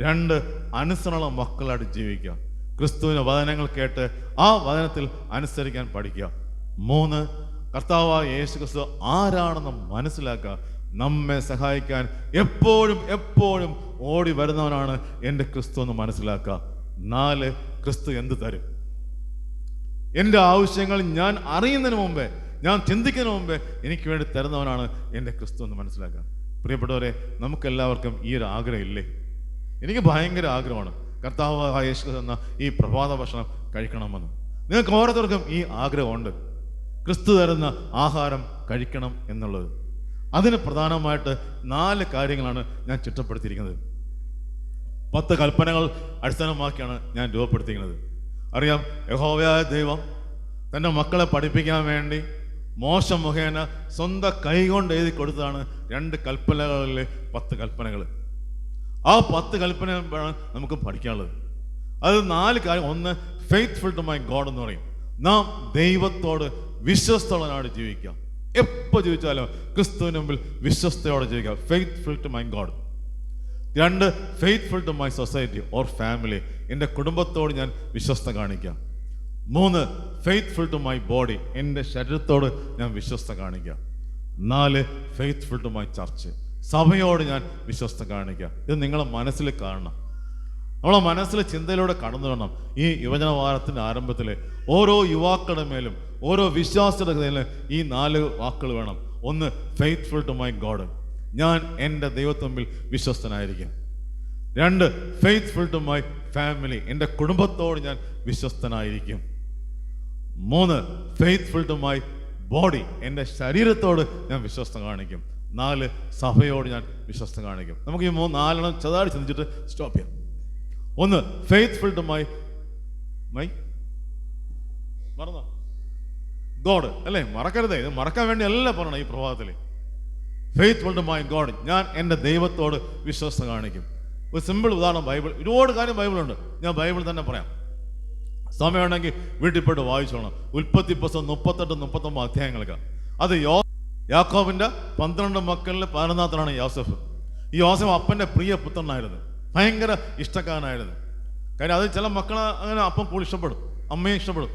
2, അനുസരണമുള്ള മക്കളായിട്ട് ജീവിക്കുക, ക്രിസ്തുവിൻ്റെ വചനങ്ങൾ കേട്ട് ആ വചനത്തിൽ അനുസരിക്കാൻ പഠിക്കുക. 3, കർത്താവായ യേശു ക്രിസ്തു ആരാണെന്ന് മനസ്സിലാക്കുക. നമ്മെ സഹായിക്കാൻ എപ്പോഴും എപ്പോഴും ഓടി വരുന്നവനാണ് എൻ്റെ ക്രിസ്തു എന്ന് മനസ്സിലാക്കുക. 4, ക്രിസ്തു എന്ത് തരും? എൻ്റെ ആവശ്യങ്ങൾ ഞാൻ അറിയുന്നതിന് മുമ്പേ, ഞാൻ ചിന്തിക്കുന്നതിന് മുമ്പേ എനിക്ക് വേണ്ടി തരുന്നവനാണ് എൻ്റെ ക്രിസ്തു എന്ന് മനസ്സിലാക്കുക. പ്രിയപ്പെട്ടവരെ, നമുക്കെല്ലാവർക്കും ഈ ഒരു ആഗ്രഹം ഇല്ലേ? എനിക്ക് ഭയങ്കര ആഗ്രഹമാണ് കർത്താവായ യേശു എന്ന ഈ പ്രഭാത ഭക്ഷണം കഴിക്കണമെന്ന്. നിങ്ങൾക്ക് ഓരോരുത്തർക്കും ഈ ആഗ്രഹമുണ്ട്, ക്രിസ്തു തരുന്ന ആഹാരം കഴിക്കണം എന്നുള്ളത്. അതിന് പ്രധാനമായിട്ട് 4 കാര്യങ്ങളാണ് ഞാൻ ചിട്ടപ്പെടുത്തിയിരിക്കുന്നത്. 10 കൽപ്പനകൾ അടിസ്ഥാനമാക്കിയാണ് ഞാൻ രൂപപ്പെടുത്തിയിരിക്കുന്നത്. അറിയാം, യഹോവയായ ദൈവം തൻ്റെ മക്കളെ പഠിപ്പിക്കാൻ വേണ്ടി മോശ മുഖേന സ്വന്തം കൈകൊണ്ട് എഴുതി കൊടുത്തതാണ് 2 കൽപ്പനകളിലെ 10 കൽപ്പനകൾ. ആ 10 കൽപ്പനകളാണ് നമുക്ക് പഠിക്കാനുള്ളത്. അത് 4 കാര്യം. 1, ഫെയ്ത്ത്ഫുൾ ടു മൈ ഗോഡ് എന്ന് പറയും. നാം ദൈവത്തോട് വിശ്വസ്തയോടെ ജീവിക്കാം. എപ്പോൾ ജീവിച്ചാലും ക്രിസ്തുവിന് മുമ്പിൽ വിശ്വസ്തയോടെ ജീവിക്കാം. Faithful to my God. 2, faithful to my society or family. എൻ്റെ കുടുംബത്തോട് ഞാൻ വിശ്വസ്ത കാണിക്കാം. 3, ഫെയ്ത്ത്ഫുൾ ടു മൈ ബോഡി. എൻ്റെ ശരീരത്തോട് ഞാൻ വിശ്വസ്ത കാണിക്കാം. 4, ഫെയ്ത്ത്ഫുൾ ടു മൈ ചർച്ച്. സഭയോട് ഞാൻ വിശ്വസ്ത കാണിക്കുക. ഇത് നിങ്ങളെ മനസ്സിൽ കാണണം, നമ്മളെ മനസ്സിലെ ചിന്തയിലൂടെ കടന്നു വരണം. ഈ യുവജനവാരത്തിൻ്റെ ആരംഭത്തിൽ ഓരോ യുവാക്കളുടെ മേലും ഓരോ വിശ്വാസിയുടെ മേലും ഈ 4 വാക്കുകൾ വേണം. 1, ഫെയ്ത്ത്ഫുൾ ടു മൈ ഗോഡ്, ഞാൻ എൻ്റെ ദൈവത്തിന്മുമ്പിൽ വിശ്വസ്തനായിരിക്കും. 2, ഫെയ്ത്ത്ഫുൾ ടു മൈ ഫാമിലി, എൻ്റെ കുടുംബത്തോട് ഞാൻ വിശ്വസ്തനായിരിക്കും. 3, ഫെയ്ത്ത്ഫുൾ ടു മൈ ബോഡി, എൻ്റെ ശരീരത്തോട് ഞാൻ വിശ്വസ്ത കാണിക്കും. 4, സഭയോട് ഞാൻ വിശ്വസ്ത കാണിക്കും. നമുക്ക് ഈ 4 ചെറുതായിട്ട് ചിന്തിച്ചിട്ട് സ്റ്റോപ്പ് ചെയ്യാം. 1, ഫെയ്ത്ത്ഫുൾ ടു മൈ മറന്നോ ഗോഡ് അല്ലേ? മറക്കരുതേ, ഇത് മറക്കാൻ വേണ്ടി അല്ല പറയണം ഈ പ്രഭാതത്തിൽ. ഫെയ്ത്ത്ഫുൾ ടു മൈ ഗോഡ്, ഞാൻ എൻ്റെ ദൈവത്തോട് വിശ്വസ്ത കാണിക്കും. ഒരു സിമ്പിൾ ഉദാഹരണം, ബൈബിൾ, ഒരുപാട് കാര്യം ബൈബിളുണ്ട്, ഞാൻ ബൈബിൾ തന്നെ പറയാം. സമയമുണ്ടെങ്കിൽ വീട്ടിൽ പോയിട്ട് വായിച്ചോളണം. ഉൽപ്പത്തി പുസ്തകം 38-39 അധ്യായങ്ങൾക്ക്. അത് യാക്കോബിൻ്റെ 12 മക്കളിൽ 11ാമത്തനാണ് യോസഫ്. ഈ യോസഫ് അപ്പൻ്റെ പ്രിയ പുത്രനായിരുന്നു, ഭയങ്കര ഇഷ്ടക്കാരനായിരുന്നു. കാര്യം അത് ചില മക്കളെ അങ്ങനെ അപ്പം കൂടുതൽ ഇഷ്ടപ്പെടും, അമ്മയെ ഇഷ്ടപ്പെടും.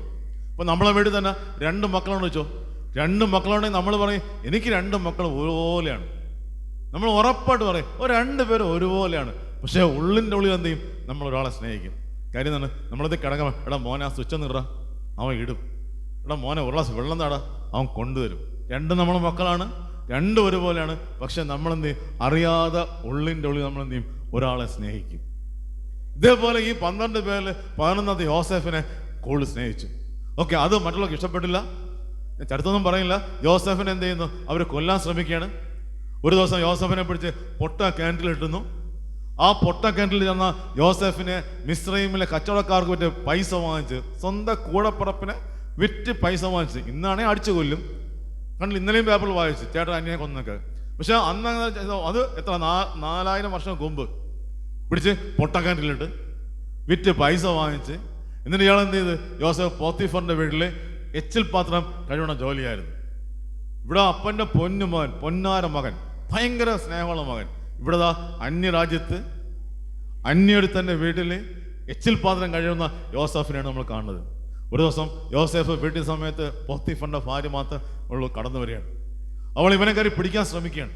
ഇപ്പം നമ്മളെ വീട്ടിൽ തന്നെ 2 മക്കളുണ്ടെന്ന് വെച്ചോ, 2 മക്കളുണ്ടെങ്കിൽ നമ്മൾ പറയും എനിക്ക് 2 മക്കൾ ഒരുപോലെയാണ്. നമ്മൾ ഉറപ്പായിട്ട് പറയും 2 പേരും ഒരുപോലെയാണ്. പക്ഷേ ഉള്ളിൻ്റെ ഉള്ളിൽ എന്ത് ചെയ്യും, നമ്മൾ ഒരാളെ സ്നേഹിക്കും. കാര്യം എന്താണ്, നമ്മളത് കിടക്കാൻ, എടാ മോനെ ആ സ്വിച്ച് ഒന്ന് ഇടാ, അവൻ ഇടും. എടാ മോനെ ഒരു ഗ്ലാസ് വെള്ളം താടാ, അവൻ കൊണ്ടുവരും. 2 നമ്മളെ മക്കളാണ്, 2 ഒരുപോലെയാണ്. പക്ഷെ നമ്മളെന്ത് ചെയ്യും, അറിയാതെ ഉള്ളിൻ്റെ ഉള്ളിൽ നമ്മളെന്ത് ചെയ്യും, ഒരാളെ സ്നേഹിക്കും. ഇതേപോലെ ഈ 12 പേരിൽ 11ാമത്തെ യോസേഫിനെ കൂടുതൽ സ്നേഹിച്ചു. ഓക്കെ, അത് മറ്റുള്ളവർക്ക് ഇഷ്ടപ്പെട്ടില്ല, ചരിത്രമൊന്നും പറയില്ല. യോസേഫിനെ എന്ത് ചെയ്യുന്നു, അവർ കൊല്ലാൻ ശ്രമിക്കുകയാണ്. ഒരു ദിവസം യോസേഫിനെ പിടിച്ച് പൊട്ട കിണറ്റിലിട്ടുന്നു. ആ പൊട്ട കിണറ്റിൽ ചെന്ന യോസേഫിനെ മിസ്രൈമിലെ കച്ചവടക്കാർക്ക് വിറ്റ് പൈസ വാങ്ങിച്ച്, സ്വന്തം കൂടപ്പുറപ്പിനെ വിറ്റ് പൈസ വാങ്ങിച്ച്. ഇന്നാണെങ്കിൽ അടിച്ചു കൊല്ലും, കണ്ടില്ല, ഇന്നലെയും പേപ്പറിൽ വായിച്ചു ചേട്ടൻ അന്യെ കൊന്നൊക്കെ. പക്ഷെ അന്ന് അത് എത്ര 4000 വർഷം മുമ്പ് പിടിച്ച് പൊട്ടക്കിണറ്റിലിട്ട് വിറ്റ് പൈസ വാങ്ങിച്ച്. എന്നിട്ട് ഇയാൾ എന്ത് ചെയ്ത്, യോസഫ് പോത്തിഫറിന്റെ വീട്ടിൽ എച്ചിൽ പാത്രം കഴിവണ ജോലിയായിരുന്നു. ഇവിടെ അപ്പൻ്റെ പൊന്നുമകൻ, പൊന്നാര മകൻ, ഭയങ്കര സ്നേഹമുള്ള മകൻ. ഇവിടെ അന്യരാജ്യത്ത് അന്യൊരുത്തൻ്റെ വീട്ടിൽ എച്ചിൽ പാത്രം കഴിയുന്ന യോസഫിനെയാണ് നമ്മൾ കാണുന്നത്. ഒരു ദിവസം യോസഫ് വീട്ടിൽ സമയത്ത് പോത്തിഫറിന്റെ ഭാര്യ മാത്രം ഉള്ളു കടന്നു വരികയാണ്. അവൾ ഇവനെ കയറി പിടിക്കാൻ ശ്രമിക്കുകയാണ്,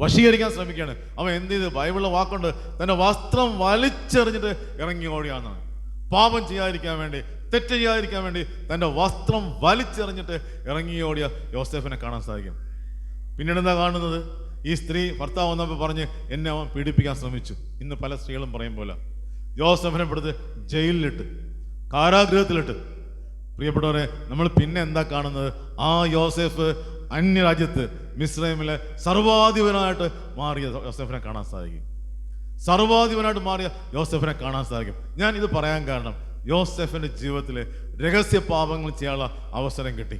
വശീകരിക്കാൻ ശ്രമിക്കുകയാണ്. അവൻ എന്ത് ചെയ്ത്, ബൈബിളിലെ വാക്കുണ്ട്, തൻ്റെ വസ്ത്രം വലിച്ചെറിഞ്ഞിട്ട് ഇറങ്ങി ഓടിയാന്നാണ്. പാപം ചെയ്യാതിരിക്കാൻ വേണ്ടി, തെറ്റ് ചെയ്യാതിരിക്കാൻ വേണ്ടി തൻ്റെ വസ്ത്രം വലിച്ചെറിഞ്ഞിട്ട് ഇറങ്ങി ഓടിയ യോസേഫിനെ കാണാൻ സാധിക്കും. പിന്നീട് എന്താ കാണുന്നത്, ഈ സ്ത്രീ ഭർത്താവ് വന്നപ്പോൾ പറഞ്ഞ് എന്നെ അവൻ പീഡിപ്പിക്കാൻ ശ്രമിച്ചു. ഇന്ന് പല സ്ത്രീകളും പറയും പോലെ യോസേഫിനെ എടുത്ത് ജയിലിലിട്ട്, കാരാഗൃഹത്തിലിട്ട്. പ്രിയപ്പെട്ടവരെ, നമ്മൾ പിന്നെ എന്താ കാണുന്നത്, ആ യോസേഫ് അന്യരാജ്യത്ത് മിസ്രൈമിലെ സർവാധിപനായിട്ട് മാറിയ യോസേഫിനെ കാണാൻ സാധിക്കും. സർവാധിപനായിട്ട് മാറിയ യോസേഫിനെ കാണാൻ സാധിക്കും. ഞാൻ ഇത് പറയാൻ കാരണം, യോസേഫിന്റെ ജീവിതത്തിൽ രഹസ്യ പാപങ്ങൾ ചെയ്യാനുള്ള അവസരം കിട്ടി,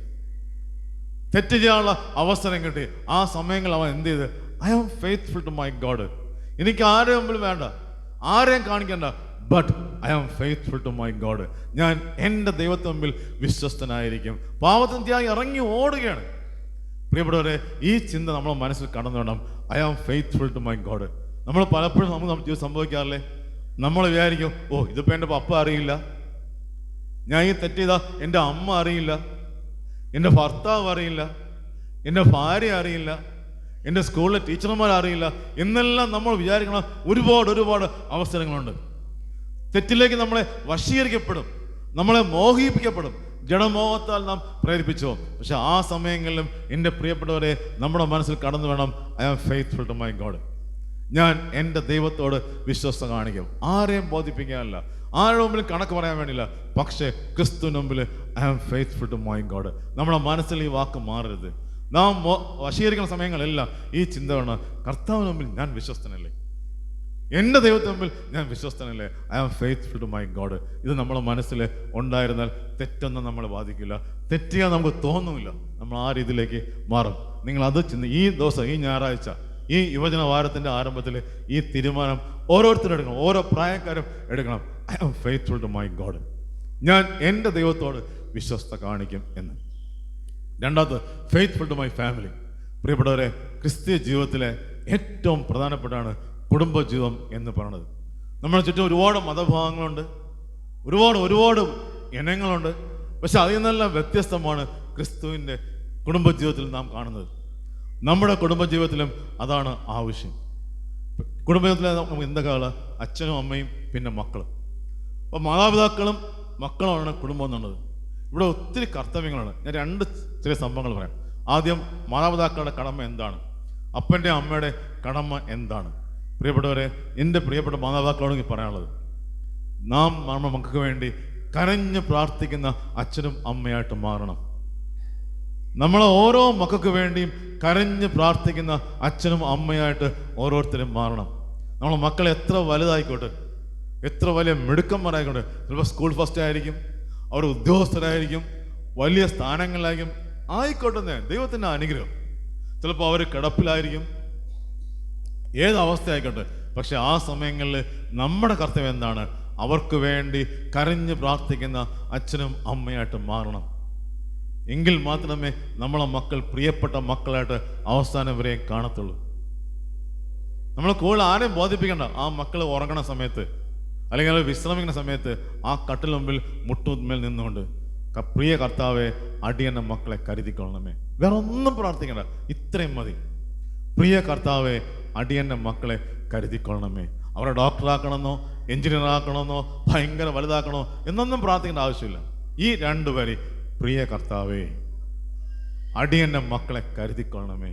തെറ്റ് ചെയ്യാനുള്ള അവസരം കിട്ടി. ആ സമയങ്ങളിൽ അവൻ എന്ത് ചെയ്ത്, I am faithful to my God, എനിക്ക് ആരെയും മുമ്പിൽ വേണ്ട, ആരെയും കാണിക്കണ്ട, but I am faithful to my God, ഞാൻ എൻ്റെ ദൈവത്തിന് മുമ്പിൽ വിശ്വസ്തനായിരിക്കും. പാപത്തിന് ത്യാഗി ഇറങ്ങി ഓടുകയാണ്. പ്രിയപ്പെട്ടവരെ, ഈ ചിന്ത നമ്മളെ മനസ്സിൽ കടന്നു വേണം, I am faithful to my God. നമ്മൾ പലപ്പോഴും നമുക്ക് സംഭവിക്കാറില്ലേ, നമ്മൾ വിചാരിക്കും, ഓ ഇതിപ്പോൾ എൻ്റെ പപ്പ അറിയില്ല, ഞാൻ ഈ തെറ്റ് ചെയ്താൽ എൻ്റെ അമ്മ അറിയില്ല, എൻ്റെ ഭർത്താവ് അറിയില്ല, എൻ്റെ ഭാര്യ അറിയില്ല, എൻ്റെ സ്കൂളിലെ ടീച്ചർമാർ അറിയില്ല എന്നെല്ലാം നമ്മൾ വിചാരിക്കണം. ഒരുപാട് അവസരങ്ങളുണ്ട്. തെറ്റിലേക്ക് നമ്മളെ വശീകരിക്കപ്പെടും, നമ്മളെ മോഹിപ്പിക്കപ്പെടും, ജഡമോഹത്താൽ നാം പ്രേരിപ്പിച്ചോ. പക്ഷെ ആ സമയങ്ങളിലും എൻ്റെ പ്രിയപ്പെട്ടവരെ, നമ്മുടെ മനസ്സിൽ കടന്നു വേണം, I am faithful to my God, ഞാൻ എൻ്റെ ദൈവത്തോട് വിശ്വസ്ത കാണിക്കും. ആരെയും ബോധിപ്പിക്കാനല്ല, ആരുടെ മുമ്പിൽ കണക്ക് പറയാൻ വേണ്ടിയില്ല, പക്ഷേ ക്രിസ്തുവിന് മുമ്പിൽ I am faithful to my God. നമ്മുടെ മനസ്സിൽ ഈ വാക്ക് മാറരുത്. നാം വശീകരിക്കുന്ന സമയങ്ങളെല്ലാം ഈ ചിന്ത വേണം, കർത്താവിന് മുമ്പിൽ ഞാൻ വിശ്വസ്തനല്ലേ, എൻ്റെ ദൈവത്തിന് മുമ്പിൽ ഞാൻ വിശ്വസ്തനല്ലേ, I am faithful to my God. ഇത് നമ്മുടെ മനസ്സിൽ ഉണ്ടായിരുന്നാൽ തെറ്റൊന്നും നമ്മളെ ബാധിക്കില്ല, തെറ്റ് ചെയ്യാൻ നമുക്ക് തോന്നുമില്ല, നമ്മൾ ആ രീതിയിലേക്ക് മാറും. നിങ്ങൾ അത് ഈ ദിവസം, ഈ ഞായറാഴ്ച, ഈ യുവജന വാരത്തിൻ്റെ ആരംഭത്തിൽ ഈ തീരുമാനം ഓരോരുത്തരും എടുക്കണം, ഓരോ പ്രായക്കാരും എടുക്കണം. I am faithful to my God, ഞാൻ എൻ്റെ ദൈവത്തോട് വിശ്വസ്ത കാണിക്കും എന്ന്. രണ്ടാമത്, ഫെയ്ത്ത്ഫുൾ ടു മൈ ഫാമിലി. പ്രിയപ്പെട്ടവരെ, ക്രിസ്തീയ ജീവിതത്തിലെ ഏറ്റവും പ്രധാനപ്പെട്ടാണ് കുടുംബജീവിതം എന്ന് പറയുന്നത്. നമ്മുടെ ചുറ്റും ഒരുപാട് മതഭാഗങ്ങളുണ്ട്, ഒരുപാട് ഇനങ്ങളുണ്ട്. പക്ഷെ അതിൽ നിന്നെല്ലാം വ്യത്യസ്തമാണ് ക്രിസ്തുവിൻ്റെ കുടുംബജീവിതത്തിൽ നാം കാണുന്നത്. നമ്മുടെ കുടുംബജീവിതത്തിലും അതാണ് ആവശ്യം. കുടുംബജീവിതത്തിൽ നമുക്ക് എന്തൊക്കെയാണ്? അച്ഛനും അമ്മയും പിന്നെ മക്കളും. അപ്പോൾ മാതാപിതാക്കളും മക്കളുമാണ് കുടുംബം എന്നുള്ളത്. ഇവിടെ ഒത്തിരി കർത്തവ്യങ്ങളാണ്. ഞാൻ 2 ചെറിയ സംഭവങ്ങൾ പറയാം. ആദ്യം മാതാപിതാക്കളുടെ കടമ എന്താണ്, അപ്പൻ്റെ അമ്മയുടെ കടമ എന്താണ്? പ്രിയപ്പെട്ടവരെ, എൻ്റെ പ്രിയപ്പെട്ട മാതാപിതാക്കളോട് എനിക്ക് പറയാനുള്ളത്, നാം നമ്മുടെ മക്കൾക്ക് വേണ്ടി കരഞ്ഞ് പ്രാർത്ഥിക്കുന്ന അച്ഛനും അമ്മയായിട്ട് മാറണം. നമ്മൾ ഓരോ മക്കൾക്ക് വേണ്ടിയും കരഞ്ഞ് പ്രാർത്ഥിക്കുന്ന അച്ഛനും അമ്മയായിട്ട് ഓരോരുത്തരും മാറണം. നമ്മളെ മക്കൾ എത്ര വലുതായിക്കോട്ടെ, എത്ര വലിയ മിടുക്കന്മാരായിക്കോട്ടെ, ചിലപ്പോൾ സ്കൂൾ ഫസ്റ്റ് ആയിരിക്കും, അവർ ഉദ്യോഗസ്ഥരായിരിക്കും, വലിയ സ്ഥാനങ്ങളിലായിരിക്കും, ആയിക്കോട്ടെ, ദൈവത്തിൻ്റെ അനുഗ്രഹം. ചിലപ്പോൾ അവർ കിടപ്പിലായിരിക്കും, ഏതവസ്ഥയായിക്കോട്ടെ. പക്ഷെ ആ സമയങ്ങളിൽ നമ്മുടെ കർത്തവ്യം എന്താണ്? അവർക്ക് വേണ്ടി കരഞ്ഞ് പ്രാർത്ഥിക്കുന്ന അച്ഛനും അമ്മയായിട്ട് മാറണം. എങ്കിൽ മാത്രമേ നമ്മളെ മക്കൾ പ്രിയപ്പെട്ട മക്കളായിട്ട് അവസാനം വരെ കാണത്തുള്ളൂ. നമ്മൾ കൂടുതൽ ആരെയും ബോധിപ്പിക്കണ്ട. ആ മക്കൾ ഉറങ്ങണ സമയത്ത് അല്ലെങ്കിൽ വിശ്രമിക്കുന്ന സമയത്ത് ആ കട്ടിൽ മുമ്പിൽ മുട്ടുമേൽ നിന്നുകൊണ്ട്, പ്രിയ കർത്താവെ, അടിയന്റെ മക്കളെ കരുതിക്കൊള്ളണമേ. വേറെ ഒന്നും പ്രാർത്ഥിക്കണ്ട, ഇത്രയും മതി. പ്രിയ കർത്താവെ, അടിയന്റെ മക്കളെ കരുതിക്കൊള്ളണമേ. അവരെ ഡോക്ടറാക്കണമെന്നോ എഞ്ചിനീയർ ആക്കണമെന്നോ ഭയങ്കര വലുതാക്കണോ എന്നൊന്നും പ്രാർത്ഥിക്കേണ്ട ആവശ്യമില്ല. ഈ 2 വരി, പ്രിയ കർത്താവേ, അടിയന്റെ മക്കളെ കരുതിക്കൊള്ളണമേ.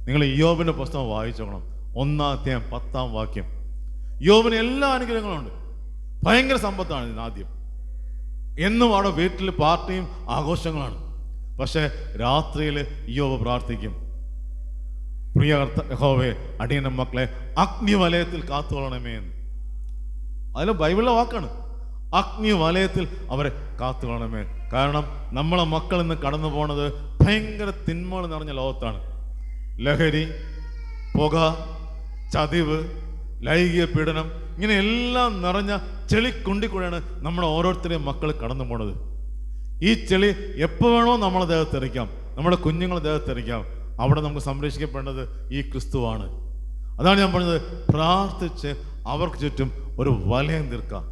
നിങ്ങൾ യോബിന്റെ പുസ്തകം വായിച്ചോണം, 1-ാം അധ്യായം 10-ാം വാക്യം. യോബിന് എല്ലാ അനുഗ്രഹങ്ങളുണ്ട്, ഭയങ്കര സമ്പത്താണ്. ആദ്യം എന്നും അവിടെ വീട്ടിൽ പാർട്ടിയും ആഘോഷങ്ങളാണ്. പക്ഷെ രാത്രിയിൽ യോബ് പ്രാർത്ഥിക്കും, പ്രിയ യഹോവേ, അടിയന്റെ മക്കളെ അഗ്നിവലയത്തിൽ കാത്തുകൊള്ളണമേ എന്ന്. അതിൽ ബൈബിളിലെ വാക്കാണ്, അഗ്നിവലയത്തിൽ അവരെ കാത്തുകൊള്ളണമേ. കാരണം നമ്മളെ മക്കൾ ഇന്ന് കടന്നു പോണത് ഭയങ്കര തിന്മകൾ നിറഞ്ഞ ലോകത്താണ്. ലഹരി, പുക, ചതിവ്, ലൈംഗിക പീഡനം, ഇങ്ങനെ എല്ലാം നിറഞ്ഞ ചെളിക്കുണ്ടിക്കൂടെയാണ് നമ്മുടെ ഓരോരുത്തരെയും മക്കൾ കടന്നു പോണത്. ഈ ചെളി എപ്പോൾ വേണോ നമ്മളെ ദേഹത്തെറിക്കാം, നമ്മുടെ കുഞ്ഞുങ്ങളെ ദേഹത്തെറിക്കാം. അവിടെ നമുക്ക് സംരക്ഷിക്കപ്പെടേണ്ടത് ഈ ക്രിസ്തുവാണ്. അതാണ് ഞാൻ പറഞ്ഞത്, പ്രാർത്ഥിച്ച് അവർക്ക് ചുറ്റും ഒരു വലയം തീർക്കാം.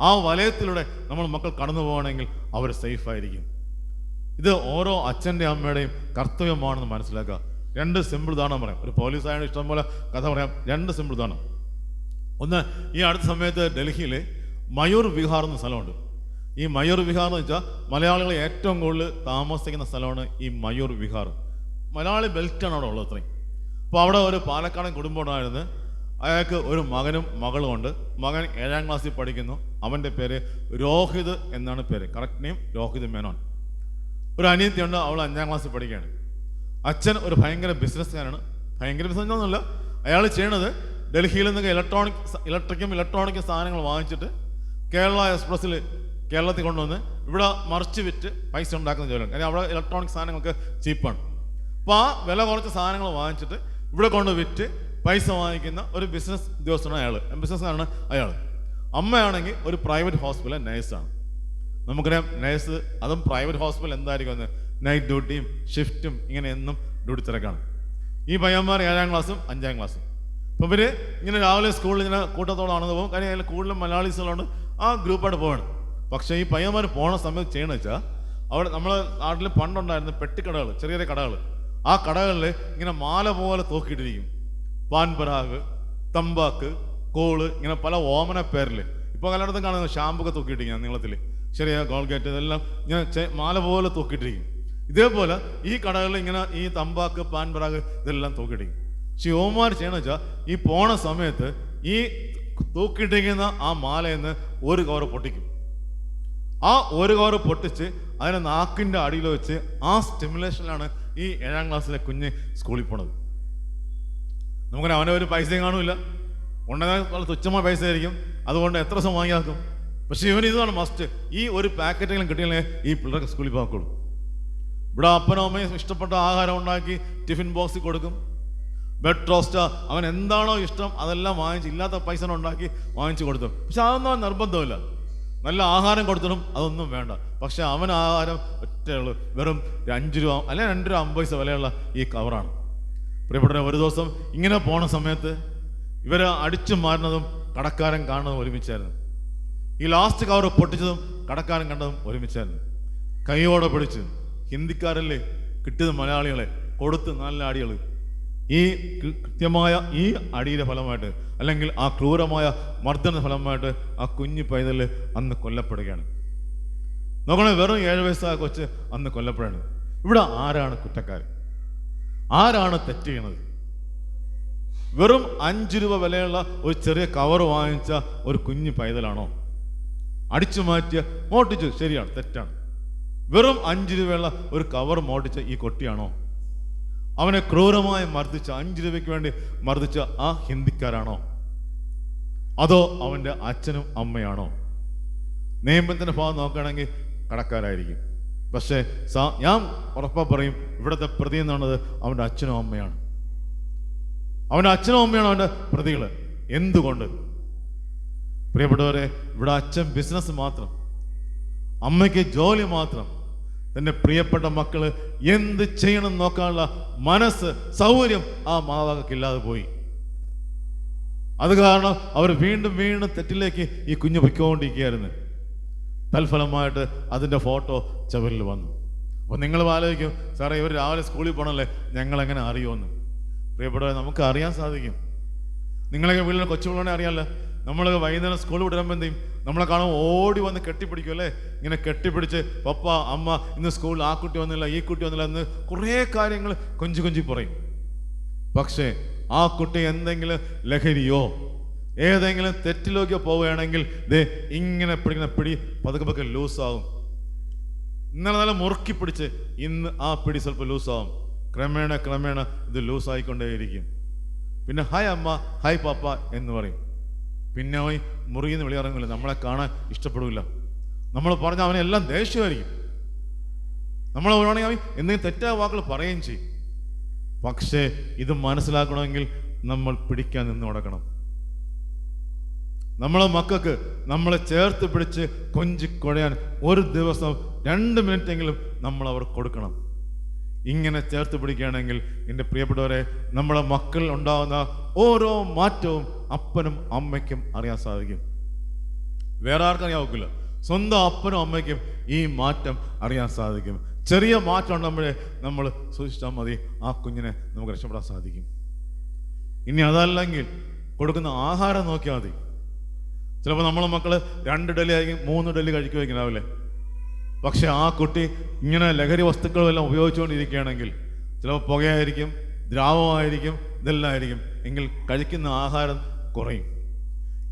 ആ വലയത്തിലൂടെ നമ്മൾ മക്കൾ കടന്നു പോകണമെങ്കിൽ അവർ സേഫായിരിക്കും. ഇത് ഓരോ അച്ഛൻ്റെ അമ്മയുടെയും കർത്തവ്യമാണെന്ന് മനസ്സിലാക്കുക. 2 സിമ്പിൾ ഉദാഹരണം പറയാം. ഒരു പോലീസായ ഇഷ്ടംപോലെ കഥ പറയാം. 2 സിമ്പിൾ ഉദാഹരണം. ഒന്ന്, ഈ അടുത്ത സമയത്ത് ഡൽഹിയിൽ മയൂർ വിഹാർ എന്ന സ്ഥലമുണ്ട്. ഈ മയൂർ വിഹാർ എന്ന് വെച്ചാൽ മലയാളികൾ ഏറ്റവും കൂടുതൽ താമസിക്കുന്ന സ്ഥലമാണ് ഈ മയൂർ വിഹാർ. മലയാളി ബെൽറ്റാണ് അവിടെ ഉള്ളത് അത്രയും. അപ്പോൾ അവിടെ ഒരു പാലക്കാടൻ കുടുംബം ഉണ്ടായിരുന്നു. അയാൾക്ക് ഒരു മകനും മകളും ഉണ്ട്. മകൻ 7-ാം ക്ലാസ്സിൽ പഠിക്കുന്നു. അവൻ്റെ പേര് രോഹിത് എന്നാണ് പേര്, കറക്റ്റ് നെയിം രോഹിത് മേനോൻ. ഒരു അനിയത്തിയുണ്ട്, അവൾ 5-ാം ക്ലാസ്സിൽ പഠിക്കുകയാണ്. അച്ഛൻ ഒരു ഭയങ്കര ബിസിനസ്സുകാരാണ്. ഭയങ്കര ബിസിനസ് ഒന്നുമില്ല, അയാൾ ചെയ്യണത് ഡൽഹിയിൽ നിന്നൊക്കെ ഇലക്ട്രോണിക് സാധനങ്ങൾ വാങ്ങിച്ചിട്ട് കേരള എക്സ്പ്രസ്സിൽ കേരളത്തിൽ കൊണ്ടുവന്ന് ഇവിടെ മറിച്ച് വിറ്റ് പൈസ ഉണ്ടാക്കുന്ന ജോലിയാണ്. കാര്യം അവിടെ ഇലക്ട്രോണിക് സാധനങ്ങൾക്ക് ചീപ്പാണ്. അപ്പോൾ ആ വില കുറച്ച് സാധനങ്ങൾ വാങ്ങിച്ചിട്ട് ഇവിടെ കൊണ്ട് വിറ്റ് പൈസ വാങ്ങിക്കുന്ന ഒരു ബിസിനസ് ഉദ്യോഗസ്ഥനാണ് അയാൾ, ബിസിനസ്സാണ് അയാൾ. അമ്മയാണെങ്കിൽ ഒരു പ്രൈവറ്റ് ഹോസ്പിറ്റലിലെ നേഴ്സാണ്. നമുക്കറിയാം നേഴ്സ്, അതും പ്രൈവറ്റ് ഹോസ്പിറ്റൽ എന്തായിരിക്കും എന്ന്, നൈറ്റ് ഡ്യൂട്ടിയും ഷിഫ്റ്റും ഇങ്ങനെ എന്നും ഡ്യൂട്ടി തിരക്കാണ്. ഈ പയ്യന്മാർ 7-ാം ക്ലാസ്സും 5-ാം ക്ലാസ്സും. അപ്പോൾ ഇവർ ഇങ്ങനെ രാവിലെ സ്കൂളിൽ ഇങ്ങനെ കൂട്ടത്തോടാണെന്ന് പോകും. കാര്യം അതിൽ കൂടുതലും മലയാളീസുകളുണ്ട്, ആ ഗ്രൂപ്പായിട്ട് പോവാണ്. പക്ഷേ ഈ പയ്യന്മാർ പോണ സമയത്ത് ചെയ്യണമെന്ന് വെച്ചാൽ, അവിടെ നമ്മളെ നാട്ടിൽ പണ്ടുണ്ടായിരുന്ന പെട്ടിക്കടകൾ, ചെറിയ ചെറിയ കടകൾ, ആ കടകളിൽ ഇങ്ങനെ മാല പോലെ തൂക്കിയിട്ടിരിക്കും. പാൻപരാഗ്, തമ്പാക്ക്, കോള്, ഇങ്ങനെ പല ഓമന പേരിൽ. ഇപ്പോൾ എല്ലായിടത്തും കാണുന്നത് ഷാമ്പൊക്കെ തൂക്കിയിട്ടിരിക്കുക നീളത്തിൽ, ചെറിയ ഗോൾഗേറ്റ്, ഇതെല്ലാം ഇങ്ങനെ മാല പോലെ തൂക്കിയിട്ടിരിക്കും. ഇതേപോലെ ഈ കടകളിൽ ഇങ്ങനെ ഈ തമ്പാക്ക്, പാൻപരാഗ് ഇതെല്ലാം തൂക്കിയിട്ടിരിക്കും. പക്ഷേ ഓമാർ ചെയ്യണമെന്ന് വെച്ചാൽ, ഈ പോണ സമയത്ത് ഈ തൂക്കിയിട്ടിരിക്കുന്ന ആ മാലയെന്ന് ഒരു കവറ് പൊട്ടിക്കും. ആ ഒരു കവറ് പൊട്ടിച്ച് അതിനെ നാക്കിൻ്റെ അടിയിൽ വെച്ച് ആ സ്റ്റിമുലേഷനിലാണ് ഈ 7-ാം ക്ലാസ്സിലെ കുഞ്ഞ് സ്കൂളിൽ പോണത്. നമുക്കറിയാം അവനൊരു പൈസയും കാണില്ല, ഉണ്ടെങ്കിൽ വളരെ തുച്ഛമായ പൈസ ആയിരിക്കും. അതുകൊണ്ട് എത്ര ദിവസം വാങ്ങിയാക്കും. പക്ഷേ ഇവന് ഇതാണ് മസ്റ്റ്. ഈ ഒരു പാക്കറ്റെങ്കിലും കിട്ടിയാലേ ഈ പിള്ളേർക്ക് സ്കൂളിൽ പോക്കുള്ളൂ. ഇവിടെ അപ്പനും അമ്മയും ഇഷ്ടപ്പെട്ട ആഹാരം ഉണ്ടാക്കി ടിഫിൻ ബോക്സിൽ കൊടുക്കും. ബ്രെഡ് ടോസ്റ്റ്, അവൻ എന്താണോ ഇഷ്ടം അതെല്ലാം വാങ്ങിച്ച്, ഇല്ലാത്ത പൈസ ഉണ്ടാക്കി വാങ്ങിച്ചു കൊടുത്തു. പക്ഷെ അതൊന്നും അവൻ നിർബന്ധമില്ല. നല്ല ആഹാരം കൊടുത്തിടും, അതൊന്നും വേണ്ട. പക്ഷെ അവൻ ആഹാരം ഒറ്റയുള്ളൂ, വെറും 5 രൂപ അല്ലെങ്കിൽ 2 രൂപ 50 പൈസ വിലയുള്ള ഈ കവറാണ്. പ്രിയപ്പെട്ട ഒരു ദിവസം ഇങ്ങനെ പോണ സമയത്ത് ഇവർ അടിച്ചു മാറുന്നതും കടക്കാരൻ കാണുന്നതും ഒരുമിച്ചായിരുന്നു. ഈ ലാസ്റ്റ് കവർ പൊട്ടിച്ചതും കടക്കാരൻ കണ്ടതും ഒരുമിച്ചായിരുന്നു. കൈയോടെ പിടിച്ച്, ഹിന്ദിക്കാരല്ലേ, കിട്ടിയത് മലയാളികളെ കൊടുത്ത് നല്ല അടികൾ. ഈ കൃത്യമായ ഈ അടിയുടെ ഫലമായിട്ട്, അല്ലെങ്കിൽ ആ ക്രൂരമായ മർദ്ദന ഫലമായിട്ട് ആ കുഞ്ഞു പൈതൽ അന്ന് കൊല്ലപ്പെടുകയാണ്. നോക്കണേ, വെറും 7 വയസ്സായ കൊച്ച് അന്ന് കൊല്ലപ്പെടുകയാണ്. ഇവിടെ ആരാണ് കുറ്റക്കാർ? ആരാണ് തെറ്റ് ചെയ്യണത്? വെറും 5 രൂപ വിലയുള്ള ഒരു ചെറിയ കവർ വാങ്ങിച്ച ഒരു കുഞ്ഞു പൈതലാണോ? അടിച്ചു മാറ്റിയ മോട്ടിച്ചു, ശരിയാണ്, തെറ്റാണ്. വെറും 5 രൂപയുള്ള ഒരു കവർ മോട്ടിച്ച ഈ കൊട്ടിയാണോ? അവനെ ക്രൂരമായി മർദ്ദിച്ച, 5 രൂപയ്ക്ക് വേണ്ടി മർദ്ദിച്ച ആ ഹിന്ദിക്കാരാണോ? അതോ അവൻ്റെ അച്ഛനും അമ്മയാണോ? നിയമത്തിൻ്റെ ഭാഗം നോക്കുകയാണെങ്കിൽ കടക്കാരായിരിക്കും. പക്ഷേ ഞാൻ ഉറപ്പാ പറയും, ഇവിടുത്തെ പ്രതി എന്നുള്ളത് അവൻ്റെ അച്ഛനും അമ്മയാണ്. അവൻ്റെ അച്ഛനും അമ്മയാണ് അവൻ്റെ പ്രതികൾ. എന്തുകൊണ്ട്? പ്രിയപ്പെട്ടവരെ, ഇവിടെ അച്ഛൻ ബിസിനസ് മാത്രം, അമ്മയ്ക്ക് ജോലി മാത്രം. തൻ്റെ പ്രിയപ്പെട്ട മക്കള് എന്ത് ചെയ്യണം നോക്കാനുള്ള മനസ്സ്, സൗകര്യം ആ മാതാക്കൾക്കില്ലാതെ പോയി. അത് കാരണം അവർ വീണ്ടും വീണ്ടും തെറ്റിലേക്ക് ഈ കുഞ്ഞ് പൊയ്ക്കൊണ്ടിരിക്കുകയായിരുന്നു. തൽഫലമായിട്ട് അതിൻ്റെ ഫോട്ടോ ചുവരിൽ വന്നു. അപ്പോൾ നിങ്ങൾ ആലോചിക്കും, സാറേ ഇവർ രാവിലെ സ്കൂളിൽ പോകണമല്ലേ, ഞങ്ങളെങ്ങനെ അറിയുമെന്ന്. പ്രിയപ്പെട്ടവരെ, നമുക്ക് അറിയാൻ സാധിക്കും. നിങ്ങളൊക്കെ വീട്ടിലെ കൊച്ചുപിള്ളേനെ അറിയാമല്ലോ. നമ്മളൊക്കെ വൈകുന്നേരം സ്കൂളിൽ വിടുമ്പോൾ എന്ത് ചെയ്യും? നമ്മളെ കാണുമ്പോൾ ഓടി വന്ന് കെട്ടിപ്പിടിക്കും അല്ലേ? ഇങ്ങനെ കെട്ടിപ്പിടിച്ച്, പപ്പ അമ്മ ഇന്ന് സ്കൂളിൽ ആ കുട്ടി വന്നില്ല, ഈ കുട്ടി വന്നില്ല എന്ന് കുറേ കാര്യങ്ങൾ കൊഞ്ചി പറയും. പക്ഷേ ആ കുട്ടി എന്തെങ്കിലും ലഹരിയോ ഏതെങ്കിലും തെറ്റിലേക്കോ പോവുകയാണെങ്കിൽ ദേ ഇങ്ങനെ പിടിക്കുന്ന പിടി പതുക്കെ ലൂസാവും. ഇന്നലെ നല്ല മുറുക്കി പിടിച്ച് ഇന്ന് ആ പിടി സ്വല്പം ലൂസാവും. ക്രമേണ ഇത് ലൂസായിക്കൊണ്ടേയിരിക്കും. പിന്നെ ഹായ് അമ്മ, ഹായ് പാപ്പ എന്ന് പറയും. പിന്നെ അവൻ മുറിയിൽ നിന്ന് വെളിയിറങ്ങില്ല, നമ്മളെ കാണാൻ ഇഷ്ടപ്പെടില്ല. നമ്മൾ പറഞ്ഞ അവനെല്ലാം ദേഷ്യമായിരിക്കും. നമ്മൾ പറയുകയാണെങ്കിൽ അവൻ എന്തെങ്കിലും തെറ്റായ വാക്കുകൾ പറയുകയും ചെയ്യും. പക്ഷേ ഇത് മനസ്സിലാക്കണമെങ്കിൽ നമ്മൾ പിടിക്കാൻ നിന്ന് കൊടുക്കണം. നമ്മളെ മക്കൾക്ക് നമ്മളെ ചേർത്ത് പിടിച്ച് കൊഞ്ചിക്കൊഴയാൻ ഒരു ദിവസം 2 മിനിറ്റെങ്കിലും നമ്മൾ അവർ കൊടുക്കണം. ഇങ്ങനെ ചേർത്ത് പിടിക്കുകയാണെങ്കിൽ എൻ്റെ പ്രിയപ്പെട്ടവരെ, നമ്മുടെ മക്കൾ ഉണ്ടാകുന്ന ഓരോ മാറ്റവും അപ്പനും അമ്മയ്ക്കും അറിയാൻ സാധിക്കും. വേറെ ആർക്കും അറിയാൻ ഒക്കില്ല. സ്വന്തം അപ്പനും അമ്മയ്ക്കും ഈ മാറ്റം അറിയാൻ സാധിക്കും. ചെറിയ മാറ്റം ഉണ്ടെങ്കിലേ നമ്മൾ സൂക്ഷിച്ചാൽ മതി, ആ കുഞ്ഞിനെ നമുക്ക് രക്ഷപ്പെടാൻ സാധിക്കും. ഇനി അതല്ലെങ്കിൽ കൊടുക്കുന്ന ആഹാരം നോക്കിയാൽ മതി. ചിലപ്പോൾ നമ്മളെ മക്കൾ 2 ഡെലി ആയിരിക്കും, 3 ഡെലി കഴിക്കുമായിരിക്കും. പക്ഷെ ആ കുട്ടി ഇങ്ങനെ ലഹരി വസ്തുക്കളെല്ലാം ഉപയോഗിച്ചുകൊണ്ടിരിക്കുകയാണെങ്കിൽ ചിലപ്പോൾ പുകയായിരിക്കും, ദ്രാവമായിരിക്കും, ഇതെല്ലാം ആയിരിക്കും. എങ്കിൽ കഴിക്കുന്ന ആഹാരം കുറയും.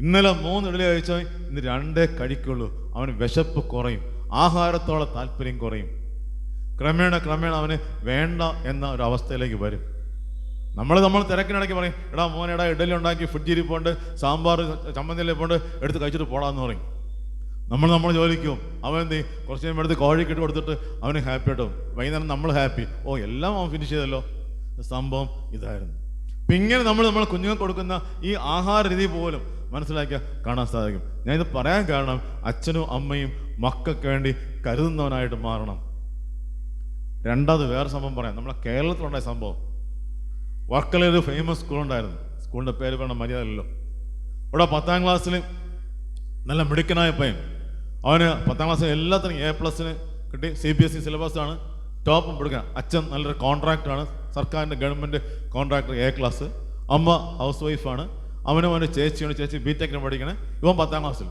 ഇന്നലെ 3 ഇഡലി കഴിച്ചാൽ ഇന്ന് 2 കഴിക്കുള്ളൂ. അവന് വിശപ്പ് കുറയും, ആഹാരത്തോളം താല്പര്യം കുറയും. ക്രമേണ അവന് വേണ്ട എന്ന ഒരു അവസ്ഥയിലേക്ക് വരും. നമ്മൾ തിരക്കിനിടയ്ക്ക് പറയും, എടാ മോനെ, എടാ ഇഡലി ഉണ്ടാക്കി ഫ്രിഡ്ജിൽ പോണ്ട്, സാമ്പാർ ചമ്മന്തിയിൽ പോണ്ട്, എടുത്ത് കഴിച്ചിട്ട് പോടാന്ന് പറയും. നമ്മൾ ജോലിക്കും അവൻ എന്ത് ചെയ്യും? കുറച്ച് കഴിയുമ്പോൾ എടുത്ത് കോഴിക്കിട്ട് കൊടുത്തിട്ട് അവന് ഹാപ്പി ആയിട്ടും വൈകുന്നേരം നമ്മൾ ഹാപ്പി. എല്ലാം അവൻ ഫിനിഷ് ചെയ്തല്ലോ. സംഭവം ഇതായിരുന്നു. അപ്പം ഇങ്ങനെ നമ്മൾ കുഞ്ഞുങ്ങൾക്ക് കൊടുക്കുന്ന ഈ ആഹാര രീതി പോലും മനസ്സിലാക്കിയാൽ കാണാൻ സാധിക്കും. ഞാൻ ഇത് പറയാൻ കാരണം അച്ഛനും അമ്മയും മക്കൾക്ക് വേണ്ടി കരുതുന്നവനായിട്ട് മാറണം. രണ്ടാമത് വേറെ സംഭവം പറയാം. നമ്മളെ കേരളത്തിലുണ്ടായ സംഭവം. വർക്കലൊരു ഫേമസ് സ്കൂളുണ്ടായിരുന്നു. സ്കൂളിൻ്റെ പേര് പറയണ മര്യാദയല്ലോ. അവിടെ 10ാം ക്ലാസ്സിൽ നല്ല മിടുക്കനായ പയ്യൻ. അവന് 10ാം ക്ലാസ്സിൽ എല്ലാത്തിനും A+ കിട്ടി. CBSE സിലബസാണ്, ടോപ്പും പിടിക്കാൻ. അച്ഛൻ നല്ലൊരു കോൺട്രാക്ടറാണ്, സർക്കാരിൻ്റെ ഗവൺമെൻറ് കോൺട്രാക്ടർ, A+. അമ്മ ഹൗസ് വൈഫാണ്. അവൻ്റെ ചേച്ചിയാണ്, ചേച്ചി BTech പഠിക്കണേ. ഇവൻ 10ാം ക്ലാസ്സിൽ.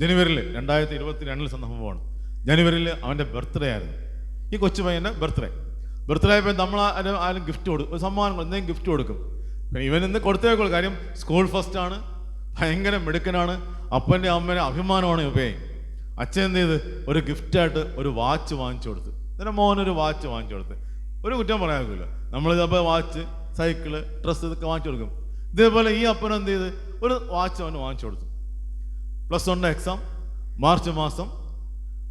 ജനുവരിയിൽ 2022 സംഭവമാണ്. ജനുവരിയിൽ അവൻ്റെ ബർത്ത്ഡേ ആയിരുന്നു. ഈ കൊച്ചു പയ്യൻ്റെ ബർത്ത്ഡേ ആയപ്പോൾ നമ്മൾ ആരും ഗിഫ്റ്റ് കൊടുക്കും, ഒരു സമ്മാനം എന്തെങ്കിലും ഗിഫ്റ്റ് കൊടുക്കും. ഇവൻ ഇന്ന് കൊടുത്തേക്കുള്ളൂ. കാര്യം സ്കൂൾ ഫസ്റ്റാണ്, ഭയങ്കര മിടുക്കനാണ്, അപ്പൻ്റെ അമ്മേൻ്റെ അഭിമാനമാണ് ഇവയെ. അച്ഛൻ എന്ത് ചെയ്ത് ഒരു ഗിഫ്റ്റായിട്ട് ഒരു വാച്ച് വാങ്ങിച്ചു കൊടുത്ത്. എന്നിട്ട് മോനൊരു വാച്ച് വാങ്ങിച്ചു കൊടുത്ത്. ഒരു കുറ്റം പറയാനില്ല. നമ്മളിതപ്പോൾ വാച്ച്, സൈക്കിള്, ഡ്രസ്സ് ഇതൊക്കെ വാങ്ങിച്ചു കൊടുക്കും. ഇതേപോലെ ഈ അപ്പൻ എന്ത് ചെയ്ത് ഒരു വാച്ച് അവന് വാങ്ങിച്ചു കൊടുത്തു. +1 എക്സാം മാർച്ച് മാസം.